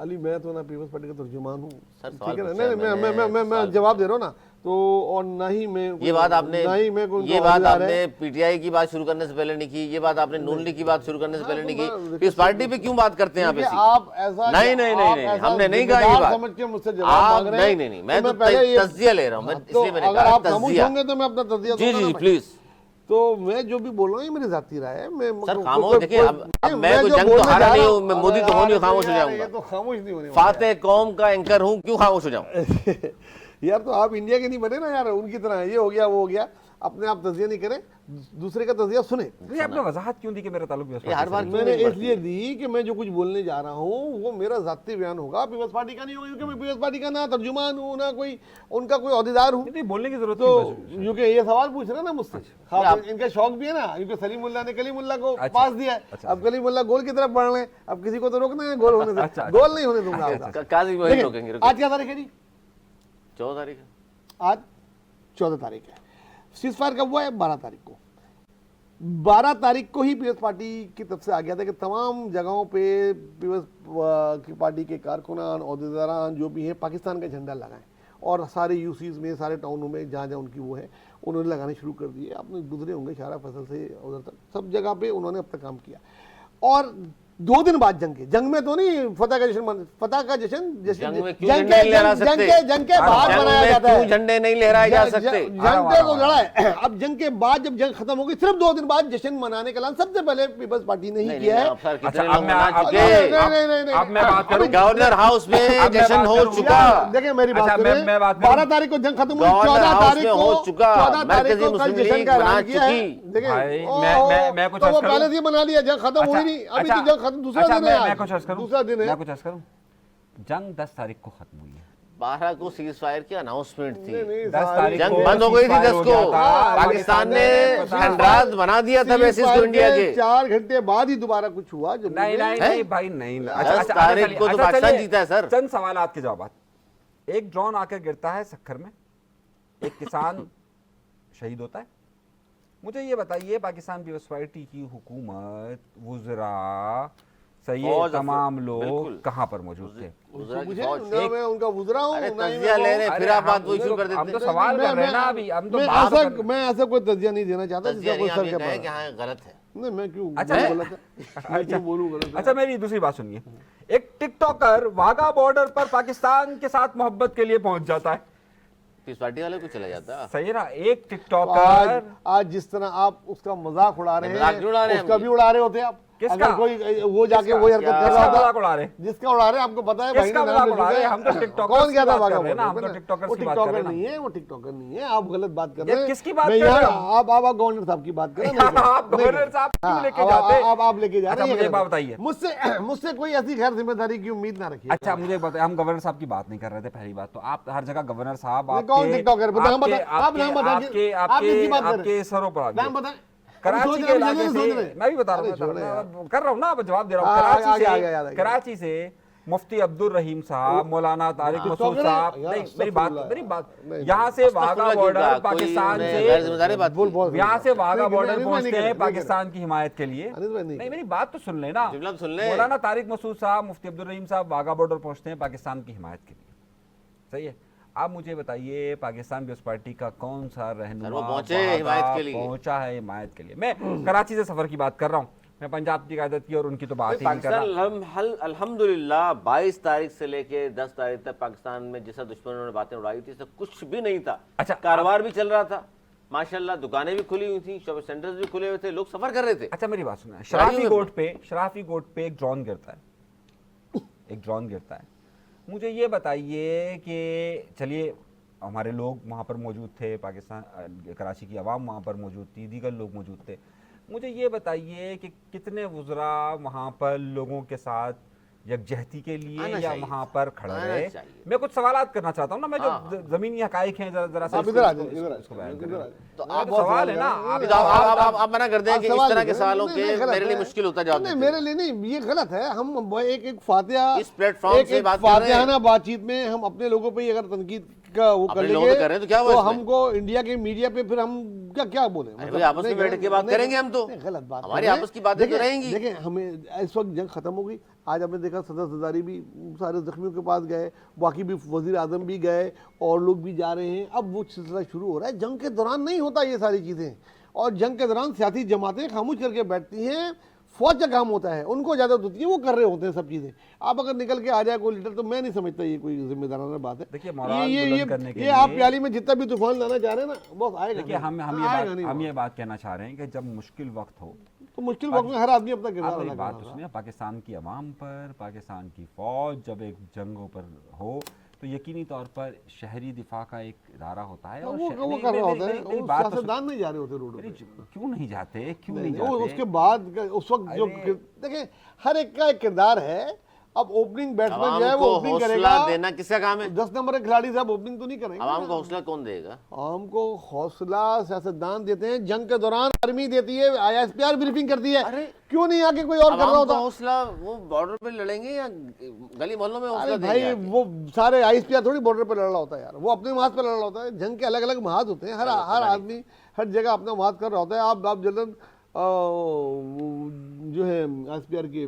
अली मैं तो ना पीपल्स पार्टी का तर्जुमान हूँ, सर, ठीक सवाल है ना? पूछा नहीं है मैंने, मैं जवाब दे रहा हूँ ना, तो और ना ही मैं ये बात आपने ना ही मैं कोई ये उनका बात औहदेदार आपने है। पीटीआई की बात शुरू करने से पहले नहीं की, ये बात आपने नून लीग की बात शुरू करने से पहले तो नहीं मैं- की। इस पार्टी पे क्यों बात करते हैं आप देखिए, ऐसी? आप ऐसा नहीं नहीं नहीं आप नहीं ऐसा हमने नहीं कहा ये जिम्मेदार बात। समझ के मुझसे जवाब आप मांग रहे हैं, नहीं नहीं मैं तो पहले ये- तज्जिया ले रहा हूँ, मैं हाँ, तो इसलिए मैंने अगर कहा आप खामोश तज्जिया। होंगे तो मैं अपना तज्जिया जी दूंगा जी ना जी भाई। प्लीज तो मैं जो भी बोल रहा हूँ ये मेरी जाती राय है। मैं सर, कोई- खामोश कोई- देखिए, कोई- अब नहीं, मैं कोई जो जंग तो बोलने हारा जा नहीं रहा हूँ, मैं मोदी तो अरे हो नहीं, यार, खामोश हो यार, जाऊंगा। ये तो खामोश नहीं होने वाला। फातेह कौम का एंकर हूँ, क्यों खामोश हो जाऊं? यार तो आप इंडिया के नहीं बने ना यार, उनकी तरह ये हो गया वो हो गया, अपने आप तजिया नहीं करें, दूसरे का तजिया सुने। ये आपने वजाहत क्यों दी कि मेरा ताल्लुक ये हर बार क्यों मैंने नहीं इसलिए दी कि मैं जो कुछ बोलने जा रहा हूँ वो मेरा जाती बयान होगा, पीपल्स पार्टी का नहीं होगा, क्योंकि मैं पीपल्स पार्टी का ना तर्जुमान हूँ ना कोई उनका कोई औहदेदार हूँ। नहीं बोलने की जरूरत तो नहीं। क्योंकि ये सवाल पूछ रहे हैं ना मुझसे, हाँ, इनका शौक भी है ना, क्योंकि सलीमुल्लाह ने कलीमुल्लाह को अच्छा, पास दिया है। अच्छा, अब कलीमुल्लाह गोल की तरफ बढ़ रहे हैं, अब किसी को तो रोकना है गोल होने से। अच्छा, गोल नहीं होने दूंगा आपका। काजी वही रोकेंगे। देखिए, आज क्या तारीख है जी? 14 तारीख है। आज 14 तारीख है। सीज फायर कब हुआ है? 12 तारीख को। 12 तारीख को ही पीपल्स पार्टी की तरफ से आ गया था कि तमाम जगहों पे पीपल्स की पार्टी के कारकुनान अहदेदारान जो भी हैं पाकिस्तान का झंडा लगाएं, और सारे यूसीज में सारे टाउनों में जहाँ जहाँ उनकी वो है उन्होंने लगाने शुरू कर दिए। आपने गुजरे होंगे शारा फसल से उधर तक सब जगह पे उन्होंने अब तक काम किया। और 2 दिन बाद जंग में तो नहीं फतह का जश्न जंग में क्यों झंडे नहीं लहरा सकते? जंग के बाद जंग मनाया में जाता क्यों है। झंडे नहीं लहराए जा सकते? जंग पे तो लड़ा है। अब जंग के बाद जब जंग खत्म हो गई, सिर्फ 2 दिन बाद जश्न मनाने का ऐलान सबसे पहले पीपल्स पार्टी ने ही किया है। अब सर अच्छा, कितने अब लोग मैं मना अब- चुके? नहीं, अब मैं बात करूं। गवर्नर हाउस में अब मैं जश्न बात हो करूं। चुका। देखिए मेरी बात अच्छा, करें, मैं बात करूं। 12 तारीख को जंग खत्म हुई, गवर्नर 14 हाउस तारीख में को हो चुका। 14 तारीख मरकजी को कल मुस्लिम जश्न लीग का मना ऐलान किया है। चुकी। देखिए, भाई, ओहो, मैं कुछ तो अर्ज वो करूं? पहले से ही मना लिया, जंग खत्म हुई नहीं, अभी तो जंग खत्म, दूसरा दिन है मैं आज। कुछ अर्ज करूं? दूसरा दिन है। मैं कुछ अर्ज करूं? जंग 10 तारीख को खत्म हुई है। 12 को सीज फायर की अनाउंसमेंट थी। नहीं, 10 सारी- तारीख जंग को बंद हो गई थी ceasefire 10 हो को। गया था। पाकिस्तान ने पता- खंडरात बना दिया था बेसिस को इंडिया के। 4 घंटे बाद ही दोबारा कुछ हुआ जब नहीं नहीं हैं? नहीं भाई नहीं। 10 तारीख को तो पाकिस्तान जीता है सर। चंद सवालात के जवाब। एक ड्रोन आकर गिरता है सक्खर में, एक किसान शहीद होता है। मुझे ये बताइए, पाकिस्तान पीपल्स पार्टी की हुकूमत, वुज़रा, सही है, फौज तमाम बिल्कुल। लोग कहाँ पर मौजूद थे? गुजरा की मुझे फौज। ना मैं उनका गुजरा हूँ अरे ना ही तज्जिया मैं ले वो- रहे, अरे फिर आप बात हम वही शुरू तो- कर हम देते तो हैं। सवाल कर रहे हैं ना अभी, हम तो बात कर रहे हैं। मैं ऐसा कोई तज्जिया नहीं देना चाहता तज्जिया जिसका कोई नहीं, आप सर ये के कहें पास। कि हाँ गलत है। नहीं मैं क्यों अच्छा, बोलूं गलत है? मैं क्यों बोलूं गलत है? अच्छा, मेरी दूसरी बात सुनिए। एक टिकटॉकर वाघा बॉर्डर पर पाकिस्तान के साथ मोहब्बत के लिए पहुंच जाता है। पीस पार्टी वाले को चला जाता। सही है ना? एक आज टिकटॉकर आज जिस तरह आप उसका मजाक उड़ा रहे मजाक क्यों उड़ा रहे हैं, हैं उसका हम? भी उड़ा रहे होते आप। किसका? अगर कोई वो जाके वो हरकत कर किसका रहा था, मजाक उड़ा रहे? जिसका उड़ा रहे हैं, आपको पता है भाई किसका ने मजाक नाम उड़ा रहे हैं? लिखा है। हम तो टिकटॉकर्स कौन गया की था बात भागा कर रहे हैं ना, बोर्डर हम तो पे? टिकटॉकर्स वो की बात कर रहे हैं टिकटॉकर ना। नहीं है, वो टिकटॉकर नहीं है, आप गलत बात कर ये रहे हैं। किसकी बात मैं कर रहे यहाँ- हो? आप गवर्नर साहब की बात कर रहे हैं। आप गवर्नर साहब क्यों लेके जाते? आप लेके जा अच्छा, रहे हैं। मुझे एक बात बताइए। मुझसे कोई ऐसी गैर जिम्मेदारी की उम्मीद ना रखिए। अच्छा, मुझे बताइए, हम गवर्नर साहब की बात नहीं कर रहे थे। पहली बात तो आप हर जगह गवर्नर साहब नहीं, कौन टिकटॉकर? बताओ, हम बताएं। आप नाम बताएं कि- आप किसकी बात कर रहे हैं? आपके सरों पर आ गए। नाम बताएं। कराची सोच के रहे हैं, इलाके सोच रहे से, हैं। मैं भी बता रहा अरे हूँ, छोड़े यार। कर रहा हूँ ना, अब जवाब दे रहा हूँ। हाँ, कराची आगे, से, आगे, आगे। कराची से मुफ्ती अब्दुल रहीम साहब, मौलाना तारिक हाँ। मसूद टिकटॉकर साहब, है? यार, नहीं मेरी बात नहीं, यहाँ से वाघा अस्तगफुरुल्लाह क्यों बॉर्डर कहा? पाकिस्तान कोई गैर से, जिम्मेदारी बात बोल की। बोल यहाँ से वाघा नहीं, बॉर्डर नहीं, पहुंचते नहीं, हैं नहीं, पाकिस्तान की हिमायत के लिए। अनिल भाई, नहीं नहीं, मेरी बात तो सुन लेना। जुमला तो सुन ले। मौलाना तारिक मसूद साहब, मुफ्ती अब्दुल रहीम साहब वाघा बॉर्डर पहुंचते हैं पाकिस्तान की हिमायत के लिए। सही है? आप मुझे बताइए, पाकिस्तान पीपल्स पार्टी का कौन सा रहनुमा सर, वो पहुंचे वाघा हिमायत के लिए। पहुंचा है हिमायत के लिए? मैं कराची से सफर की बात कर रहा हूँ, मैं पंजाब की क़यादत की और उनकी तो बात ही नहीं कर रहा। पाकिस्तान अल्हम्दुलिल्लाह 22 तारीख से लेके 10 तारीख तक पाकिस्तान में जैसा दुश्मनों ने बातें उड़ाई थी, कुछ भी नहीं था। अच्छा, कारोबार भी चल रहा था, माशाल्लाह दुकानें भी खुली हुई थी, शॉपिंग सेंटर्स भी खुले हुए थे, लोग सफर कर रहे थे। अच्छा मेरी बात सुना, शराफी गोट पे एक ड्रोन गिरता है, मुझे ये बताइए कि चलिए हमारे लोग वहाँ पर मौजूद थे, पाकिस्तान कराची की आवाम वहाँ पर मौजूद थी, दीगर लोग मौजूद थे, मुझे ये बताइए कि कितने वुज़रा वहाँ पर लोगों के साथ यकजहती के लिए या वहाँ पर खड़े रहे। मैं कुछ सवालात करना चाहता हूँ ना, मैं जो जमीनी हकाइक हैं जरा सा इसको बयान करें। तो आप सवाल है ना, आप मना कर दें कि इस तरह के सवालों के मेरे लिए मुश्किल होता जवाब देते। मेरे लिए नहीं, ये गलत है। हम एक फातिहा, इस प्लेटफॉर्म से बात कर रहे हैं, बातचीत में हम अपने लोगों पे अगर तनकीद का वो कर लेंगे तो क्या तो हमको इंडिया के मीडिया पे फिर हम क्या बोले, मतलब आपस में बैठ के बात करेंगे हम, तो गलत बात, हमारी आपस की बातें तो रहेंगी। देखिए हमें इस वक्त जंग खत्म हो गई, आज आपने देखा सदर सदारी भी सारे जख्मियों के पास गए, बाकी भी वजीर आजम भी गए और लोग भी जा रहे हैं। अब वो सिलसिला शुरू हो रहा है। जंग के दौरान नहीं होता ये सारी चीज़ें, और जंग के दौरान सियासी जमातें खामोश करके बैठती हैं, फौज का काम होता है, उनको इजाजत होती है, वो कर रहे होते हैं सब चीज़ें। आप अगर निकल के आ जाए कोई लीडर, तो मैं नहीं समझता ये कोई जिम्मेदाराना बात है। देखिए ये आप प्याली में जितना भी तूफान लाना चाह रहे हैं ना, बहुत आएगा। देखिए हम ये बात कहना चाह रहे हैं कि जब मुश्किल वक्त हो तो मुश्किल वक्त में हर आदमी अपना किरदार अदा बात तो सुनिए, पाकिस्तान की आवाम पर, पाकिस्तान की फौज जब एक जंगों पर हो तो यकीनी तौर पर शहरी दिफा का एक इदारा होता है, और वो कर रहा होता है, सियासतदान नहीं जा रहे होते रोड पे। क्यों नहीं जाते, क्यों नहीं जाते? जाते? उसके बाद उस वक्त जो देखिए हर एक का एक किरदार है। अब ओपनिंग बैट्समैन जो है वो ओपनिंग करेगा, देना किसका काम है? 10 नंबर के खिलाड़ी साहब ओपनिंग तो नहीं करेंगे। आवाम को हौसला कौन देगा? आवाम को हौसला सियासतदान देते हैं। जंग के दौरान आर्मी देती है, ISPR ब्रीफिंग करती है। अरे क्यों नहीं आके कोई और कर रहा होता? हौसला वो बॉर्डर पे लड़ेंगे या गली मोहल्लों में हौसला देंगे? भाई वो सारे ISPR थोड़ी बॉर्डर पे लड़ रहा होता है यार, वो अपने महाज पे लड़ रहा होता है। जंग के अलग अलग महाज होते हैं, हर आदमी हर जगह अपना महाज कर रहा होता है। आप जनरल जो है ISPR के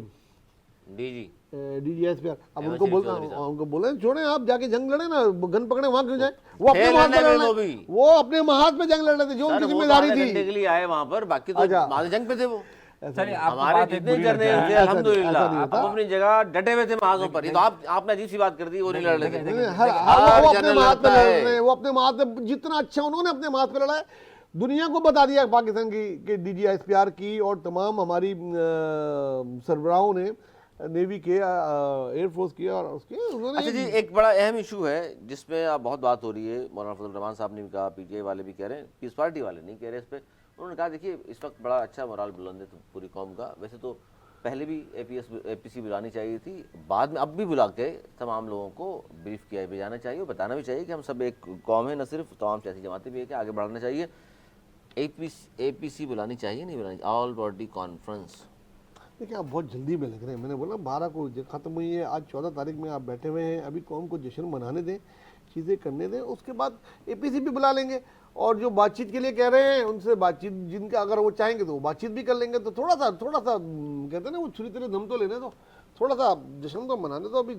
DGSPR, अब उनको बोले छोड़े, आप जाके जंग लड़े ना, गन पकड़े, वहां क्यों जाए? वो अपने महाज पे लड़ रहे, वो अपने महाज पे जंग लड़ रहे थे, जो उनकी जिम्मेदारी थी। के लिए आए वहां पर, बाकी तो जंग पे थे वो। चलिए हमारे जितने जर्नल थे अल्हम्दुलिल्लाह आप अपनी जगह डटे हुए थे महाजों पर। ये तो आपने अजीब सी बात कर दी, वो नहीं लड़ रहे थे। वो अपने महाज पे लड़ रहे, वो अपने महाज पे जितना अच्छा उन्होंने अपने महाज पे लड़ा है, दुनिया को बता दिया पाकिस्तान की DGSPR की और तमाम हमारी सरबराहों ने, नेवी के, एयरफोर्स की और उसके। अच्छा जी, एक बड़ा अहम इशू है जिसमें आप बहुत बात हो रही है, मौलाना फजल रहमान साहब ने भी कहा, PTI वाले भी कह रहे हैं, पीस पार्टी वाले नहीं कह रहे इस पर। उन्होंने कहा देखिए इस वक्त बड़ा अच्छा मोराल बुलंद है तो पूरी कौम का। वैसे तो पहले भी APC बुलानी चाहिए थी, बाद में अब भी बुला के तमाम लोगों को ब्रीफ किया भी जाना चाहिए और बताना भी चाहिए कि हम सब एक कौम है, न सिर्फ तमाम सियासी जमातें भी है कि आगे बढ़ाना चाहिए। APC बुलानी चाहिए, नहीं बुलानी, ऑल पार्टी कॉन्फ्रेंस। देखिए आप बहुत जल्दी में लग रहे हैं। मैंने बोला 12 को ख़त्म हुई है, आज 14 तारीख में आप बैठे हुए हैं, अभी कौम को जश्न मनाने दें, चीज़ें करने दें, उसके बाद APC भी बुला लेंगे। और जो बातचीत के लिए कह रहे हैं उनसे बातचीत, जिनका अगर वो चाहेंगे तो वो बातचीत भी कर लेंगे। तो थोड़ा सा कहते हैं ना, वो छुरी तेरे दम तो लेने दो, थोड़ा सा जश्न तो मनाने दो, अभी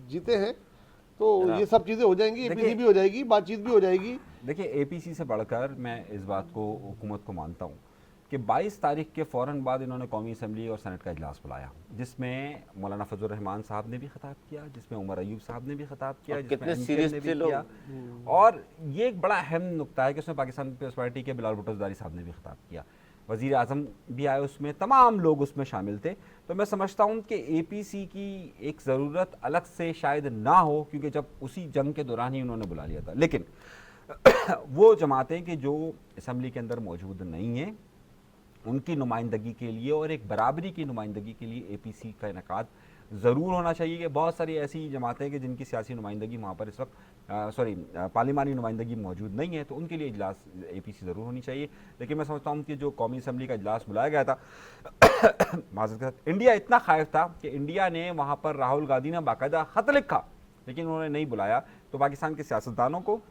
जीते हैं तो ये सब चीज़ें हो जाएंगी, APC भी हो जाएगी, बातचीत भी हो जाएगी। देखिए APC से बढ़कर मैं इस बात को हुकूमत को मानता हूँ कि 22 तारीख के फ़ौरन बाद इन्होंने कौमी असम्बली और सेनेट का इजलास बुलाया, जिसमें मौलाना फजल रहमान साहब ने भी खिताब किया, जिसमें उमर अयूब साहब ने भी खिताब किया, कितने सीरियस थे लोग। और ये एक बड़ा अहम नुक्ता है कि उसमें पाकिस्तान पीपल्स पार्टी के बिलाल भुट्टो ज़रदारी साहब ने भी खिताब किया, वज़ीर आज़म भी आए उसमें, तमाम लोग उसमें शामिल थे। तो मैं समझता हूँ कि APC की एक ज़रूरत अलग से शायद ना हो, क्योंकि जब उसी जंग के दौरान ही उन्होंने बुला लिया था। लेकिन वो जमातें कि जो असम्बली के अंदर मौजूद नहीं हैं, उनकी नुमाइंदगी के लिए और एक बराबरी की नुमाइंदगी के लिए APC का इनेकाद ज़रूर होना चाहिए। कि बहुत सारी ऐसी जमातें कि जिनकी सियासी नुमाइंदगी वहाँ पर इस वक्त पार्लिमानी नुमाइंदगी मौजूद नहीं है, तो उनके लिए इजलास APC ज़रूर होनी चाहिए। लेकिन मैं समझता हूँ कि जो कौमी असम्बली का इजलास बुलाया गया था माज़रत के साथ, इंडिया इतना खाइफ था कि इंडिया ने वहाँ पर राहुल गांधी ने बाकायदा ख़त लिखा, लेकिन उन्होंने नहीं बुलाया। तो पाकिस्तान के सियासतदानों को,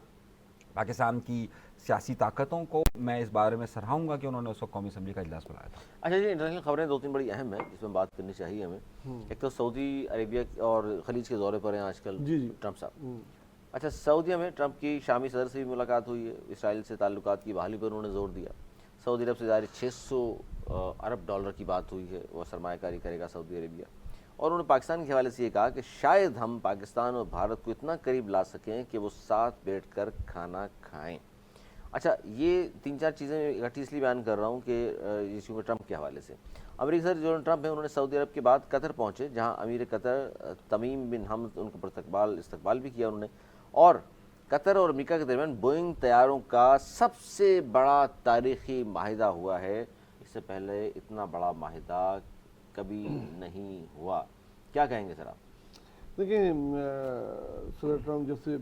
पाकिस्तान की सियासी ताकतों को मैं इस बारे में सराहूंगा कि उन्होंने उस वक्त कौमी असम्बली का इजलास बुलाया था। अच्छा जी, इंटरनेशनल खबरें 2-3 बड़ी अहम हैं जिसमें बात करनी चाहिए हमें। एक तो सऊदी अरेबिया और खलीज के दौरे पर हैं आजकल ट्रंप साहब। अच्छा, सऊदीया में ट्रंप की शामी सदर से भी मुलाकात हुई है, इसराइल से ताल्लुकात की बहाली पर उन्होंने जोर दिया। सऊदी अरब से जारी 600 अरब डॉलर की बात हुई है, वह सरमायाकारी करेगा सऊदी अरेबिया। और उन्होंने पाकिस्तान के हवाले से ये कहा कि शायद हम पाकिस्तान और भारत को इतना करीब ला सकें कि वो साथ बैठकर खाना खाएं। अच्छा, ये 3-4 चीज़ें इकट्ठी इसलिए बयान कर रहा हूँ कि इसी ट्रंप के हवाले से। अमेरिका सर जो ट्रंप है उन्होंने सऊदी अरब के बाद कतर पहुँचे, जहाँ अमीर कतर तमीम बिन हमद उनको इस्तकबाल भी किया उन्होंने। और कतर और अमेरिका के दरमियान बोइंग तैयारों का सबसे बड़ा तारीखी माहिदा हुआ है। इससे पहले इतना बड़ा माहिदा कभी नहीं हुआ। क्या कहेंगे सर आप? देखिए, सदर ट्रंप जब से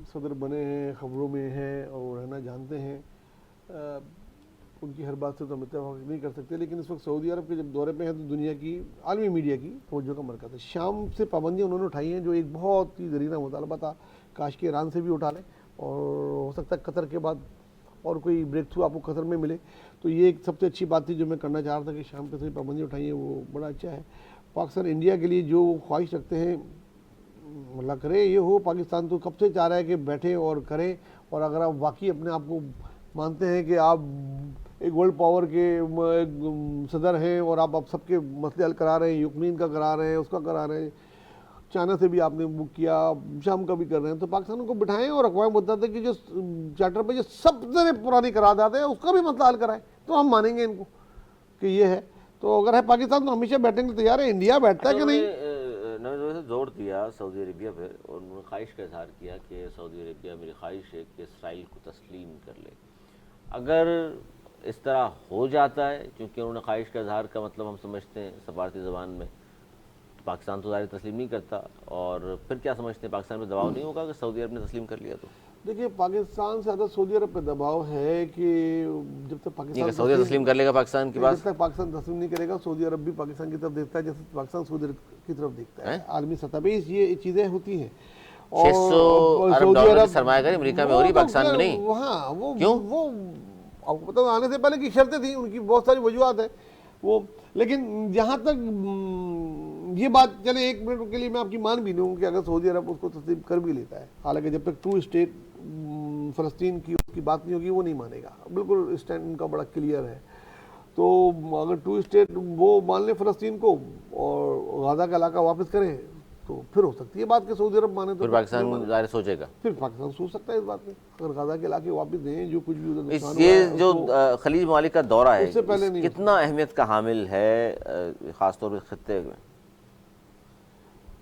सदर बने हैं, ख़बरों में हैं और रहना जानते हैं, उनकी हर बात से तो हम इत्तेफाक नहीं कर सकते, लेकिन इस वक्त सऊदी अरब के जब दौरे पे हैं तो दुनिया की आलमी मीडिया की तवज्जो का मरकज़ है। शाम से पाबंदियाँ उन्होंने उठाई हैं जो एक बहुत ही ज़रीना मुतालबा था, काश के ईरान से भी उठा लें और हो सकता है कतर के बाद और कोई ब्रेक थ्रू आपको कतर में मिले। तो ये एक सबसे अच्छी बात थी जो मैं करना चाह रहा था कि शाम पे से पाबंदी उठाई है, वो बड़ा अच्छा है। पाकिस्तान इंडिया के लिए जो ख्वाहिश रखते हैं, अल्लाह करे ये हो। पाकिस्तान तो कब से चाह रहा है कि बैठे और करें, और अगर आप वाकई अपने आप को मानते हैं कि आप एक वर्ल्ड पावर के सदर हैं और आप सबके मसले हल करा रहे हैं, यूक्रेन का करा रहे हैं, उसका करा रहे हैं, चाइना से भी आपने बुक किया, शाम का भी कर रहे हैं, तो पाकिस्तान को बिठाएं और अक़वाम मुत्तहिदा की जो चार्टर पे जो सबसे पुरानी करारदाद है उसका भी मसला हल कराएं, तो हम मानेंगे इनको कि ये है। तो अगर है पाकिस्तान तो हमेशा बैठने के लिए तैयार है। इंडिया बैठता है कि नहीं? नवीन जोर दिया सऊदी अरेबिया पर और उन्होंने ख्वाहिश का इजहार किया कि सऊदी अरेबिया मेरी ख्वाहिश है कि इसराइल को तस्लीम कर ले। अगर इस तरह हो जाता है, क्योंकि उन्होंने ख्वाहिश का इजहार का मतलब हम समझते हैं सफारती ज़बान में, तो पाकिस्तान तो ज़ाहिर तस्लीम नहीं करता, और फिर क्या समझते हैं पाकिस्तान पर दबाव नहीं होगा कि सऊदी अरब ने तस्लीम कर लिया? तो देखिए, पाकिस्तान से ज़्यादा सऊदी अरब पर दबाव है कि जब तक पाकिस्तान सऊदी तस्लीम कर लेगा पाकिस्तान के पास, जब तक पाकिस्तान तस्लीम नहीं करेगा सऊदी अरब भी पाकिस्तान की तरफ देखता है जैसे पाकिस्तान सऊदी अरब की तरफ देखता है। आलमी सतह पर ये चीज़ें होती हैं। 600 अरब डॉलर की सरमायाकारी अमेरिका में हो रही, पाकिस्तान में नहीं। हाँ, वो क्यों? वो आपको पता है, आने से पहले की शर्तें थी, उनकी बहुत सारी वजूहत है वो। लेकिन जहाँ तक ये बात चले, 1 मिनट के लिए मैं आपकी मान भी लूँ कि अगर सऊदी अरब उसको तस्लीम कर भी लेता है, हालांकि जब तक 2 स्टेट फ़लस्तीन की उसकी बात नहीं होगी वो नहीं मानेगा, बिल्कुल स्टैंड उनका बड़ा क्लियर है। तो अगर 2 स्टेट वो मान ले फ़लस्तीन को और गाज़ा का इलाका वापस करें तो फिर हो सकती है बात कि सऊदी अरब माने तो फिर पाकिस्तान ज़ाहिर सोचेगा, फिर पाकिस्तान सोच सकता है इस बात में। अगर गाज़ा के इलाके वापस दें, जो कुछ भी उधर नुकसान हुआ ये है, जो उसको खलीज ममालिक का दौरा है उससे पहले नहीं कितना अहमियत का हामिल है, ख़ासतौर पर खत्ते में?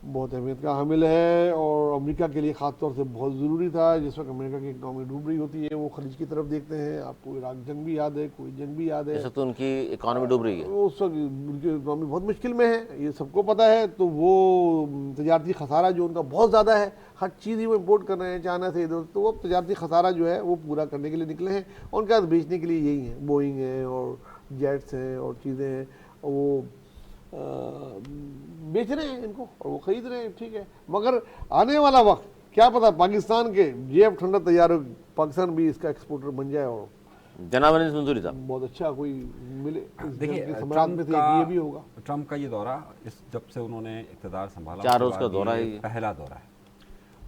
बहुत अहमियत का हामिल है और अमेरिका के लिए ख़ास तौर से बहुत ज़रूरी था। जिस वक्त अमेरिका की इकनॉमी डूब रही होती है वो खलीज की तरफ देखते हैं। आपको इराक जंग भी याद है, कोई जंग भी याद है, इस वक्त तो उनकी इकॉनमी डूब रही है, उस वक्त उनकी इकनॉमी बहुत मुश्किल में है, ये सबको पता है। तो वो तजारती खसारा जो उनका बहुत ज़्यादा है, हर चीज़ ही वो इम्पोर्ट कर रहे हैं चाइना से इधर, तो वो तजारती खसारा जो है वो पूरा करने के लिए निकले हैं। उनके पास बेचने के लिए यही है, बोइंग है और जेट्स हैं और चीज़ें हैं, वो बेच रहे हैं इनको और वो खरीद रहे हैं, ठीक है। मगर आने वाला वक्त क्या पता पाकिस्तान के JF-100 तैयार हो, पाकिस्तान भी इसका एक्सपोर्टर बन जाए और जनाब ने मंजूरी था बहुत अच्छा कोई मिले। देखिए, ये भी होगा ट्रंप का ये दौरा जब से उन्होंने इक़्तिदार संभाला 4 रोज़ का दौरा है, पहला दौरा है,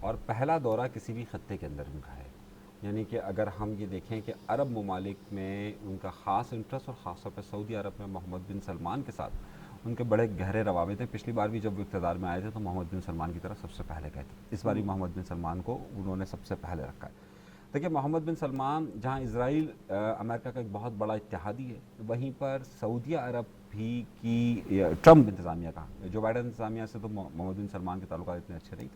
और पहला दौरा किसी भी खत्ते के अंदर उनका है। यानी कि अगर हम ये देखें कि अरब ममालिक में उनका ख़ास इंटरेस्ट और ख़ास तौर पर सऊदी अरब में मोहम्मद बिन सलमान के साथ उनके बड़े गहरे रवाबित हैं। पिछली बार भी जब वो इक़्तिदार में आए थे तो मोहम्मद बिन सलमान की तरफ सबसे पहले गए थे, इस बार भी मोहम्मद बिन सलमान को उन्होंने सबसे पहले रखा है। देखिए, मोहम्मद बिन सलमान जहाँ इज़राइल अमेरिका का एक बहुत बड़ा इत्तेहादी है, वहीं पर सऊदी अरब भी की ट्रंप इंतज़ामिया का, जो बाइडन इंतज़ामिया से तो मोहम्मद बिन सलमान के ताल्लुकात इतने अच्छे नहीं थे,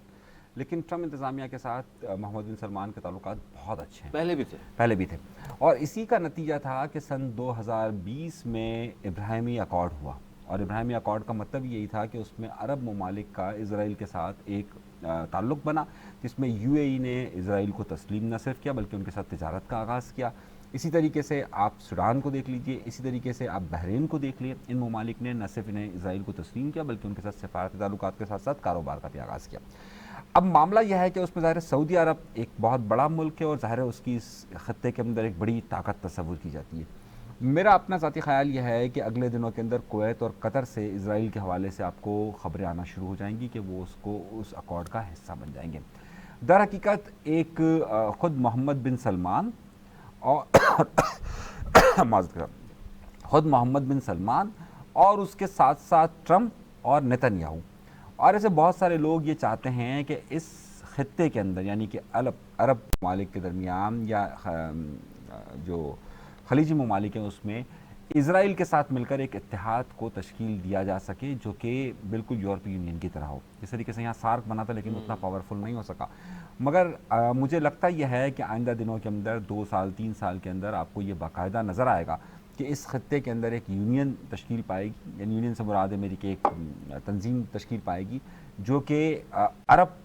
लेकिन ट्रंप इंतज़ामिया के साथ मोहम्मद बिन सलमान के ताल्लुकात बहुत अच्छे हैं, पहले भी थे। और इसी का नतीजा था कि सन 2020 में इब्राहिमी अकॉर्ड हुआ, और इब्राहिमी अकॉर्ड का मतलब यही था कि उसमें अरब ममालिक का इज़राइल के साथ एक ताल्लुक़ बना, जिसमें UAE ने इज़राइल को तस्लीम न सिर्फ किया बल्कि उनके साथ तिजारत का आगाज़ किया। इसी तरीके से आप सूडान को देख लीजिए, इसी तरीके से आप बहरीन को देख लिए, इन ममालिक ने न सिर्फ इन्हें इज़राइल को तस्लीम किया बल्कि उनके साथ सफारती ताल्लुकात के साथ साथ कारोबार का भी आगाज़ किया। अब मामला यह है कि उसमें ज़ाहिर सऊदी अरब एक बहुत बड़ा मुल्क है और ज़ाहिर है उसकी इस खत्ते के अंदर एक बड़ी ताकत तस्वुर की जाती है। मेरा अपना ज़ाती ख़्याल यह है कि अगले दिनों के अंदर कुवैत और कतर से इज़राइल के हवाले से आपको ख़बरें आना शुरू हो जाएंगी कि वो उसको उस अकॉर्ड का हिस्सा बन जाएंगे। दर हकीकत एक ख़ुद मोहम्मद बिन सलमान और ख़ुद मोहम्मद बिन सलमान और उसके साथ साथ ट्रंप और नेतन्याहू और ऐसे बहुत सारे लोग ये चाहते हैं कि इस खत्ते के अंदर, यानी कि अरब ममालिक के दरमियान या जो खलीजी ममालिक हैं उसमें इजराइल के साथ मिलकर एक इत्तेहाद को तश्कील दिया जा सके जो कि बिल्कुल यूरोपीय यूनियन की तरह हो। जिस तरीके से यहाँ सार्क बना था लेकिन उतना पावरफुल नहीं हो सका, मगर मुझे लगता यह है कि आइंदा दिनों के अंदर 2 साल 3 साल के अंदर आपको ये बाकायदा नज़र आएगा कि इस खत्ते के अंदर एक यूनियन तश्कील पाएगी, यानी यूनियन से मुराद है मेरी कि एक तंजीम तश्कील पाएगी जो कि अरब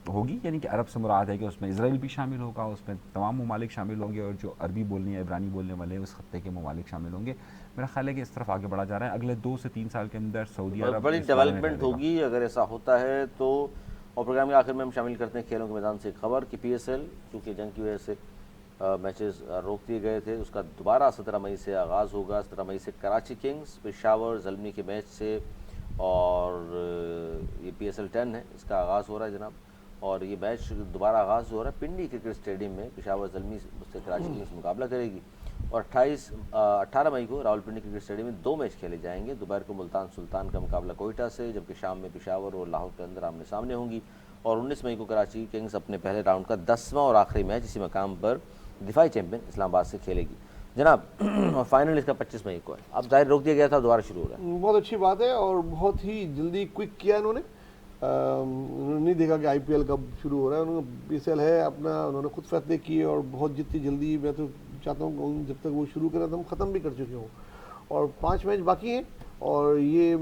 होगी, यानी कि अरब से मुराद है कि उसमें इजराइल भी शामिल होगा, उसमें तमाम ममालिक शामिल होंगे और जो अरबी बोलने या इब्रानी बोलने वाले हैं उस खत्ते के ममालिक शामिल होंगे। मेरा ख्याल है कि इस तरफ आगे बढ़ा जा रहा है। अगले 2 से 3 साल के अंदर सऊदी अरब बड़ी डेवलपमेंट होगी अगर ऐसा होता है तो। और प्रोग्राम के आखिर में हम शामिल करते हैं खेलों के मैदान से एक खबर कि PSL चूँकि जंग की वजह से मैचेस रोक दिए गए थे, उसका दोबारा 17 मई से आगाज़ होगा। 17 मई से कराची किंग्स पेशावर ज़ल्मी के मैच से, और ये PSL 10 है, इसका आगाज़ हो रहा है जनाब। और ये मैच दोबारा आगाज़ हो रहा है पिंडी क्रिकेट स्टेडियम में। पेशावर ज़ल्मी उससे कराची किंग्स मुकाबला करेगी। और 18 मई को रावलपिंडी क्रिकेट स्टेडियम में 2 मैच खेले जाएंगे। दोपहर को मुल्तान सुल्तान का मुकाबला कोयटा से, जबकि शाम में पेशावर और लाहौर के अंदर आमने सामने होंगी। और 19 मई को कराची किंग्स अपने पहले राउंड का 10वां और आखिरी मैच इसी मकाम पर दिफाई चैंपियन इस्लामाबाद से खेलेगी जनाब। और फाइनल इसका 25 मई को है। अब जाहिर रोक दिया गया था, दोबारा शुरू हो रहा है। बहुत अच्छी बात है और बहुत ही जल्दी क्विक किया इन्होंने। उन्होंने नहीं देखा कि IPL कब शुरू हो रहा है, उन्होंने PSL है अपना, उन्होंने खुद फैसले किए और बहुत जितनी जल्दी, मैं तो चाहता हूँ कि जब तक वो शुरू करें तो हम ख़त्म भी कर चुके हों। और 5 मैच बाकी हैं और ये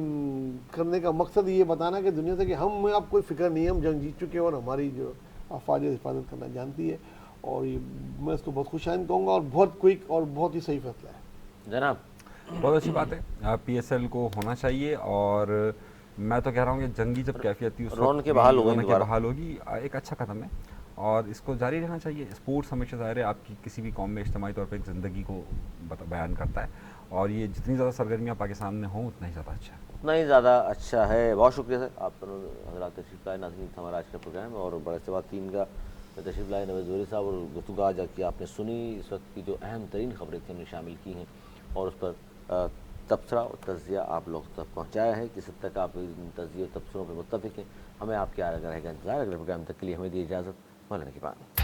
करने का मकसद ये बताना कि दुनिया से कि हम में अब कोई फिक्र नहीं है, हम जंग जीत चुके हैं और हमारी जो अफवाज हिफाजत करना जानती है। और ये मैं इसको बहुत खुशाइन कहूँगा और बहुत क्विक और बहुत ही सही फैसला है जनाब। बहुत अच्छी बात है, PSL को होना चाहिए। और मैं तो कह रहा हूँ कि जंगी जब कैफियत थी उस रौनक के बहाल होगी, एक अच्छा कदम है और इसको जारी रहना चाहिए। स्पोर्ट्स हमेशा ज़ाहिर है आपकी किसी भी कौम में इज्तिमाई तौर पर एक ज़िंदगी को बयान करता है और ये जितनी ज़्यादा सरगर्मियाँ पाकिस्तान में हों उतना ही ज़्यादा अच्छा है। उतना ही ज़्यादा अच्छा है। बहुत शुक्रिया सर, आप हज़रात तशरीफ़ लाए। नाज़रीन हमारा आज का प्रोग्राम और बड़े से बात 3 का तशरीफ़ लाए नवाज़ ज़ोहरी साहब, और गुफ्तगू आज की आपने सुनी। इस वक्त की जो अहम तरीन खबरें थी हमने शामिल की हैं और उस पर तबसरा और तज़िया आप लोग तक पहुँचाया है। किस हद तक आप इन तज़िए और तबसरों पर मुत्तफ़िक़ हैं, हमें आपके आगे रहेगा इंतज़ार। अगले प्रोग्राम तक के लिए हमें दी इजाज़त। मौलाना की बात।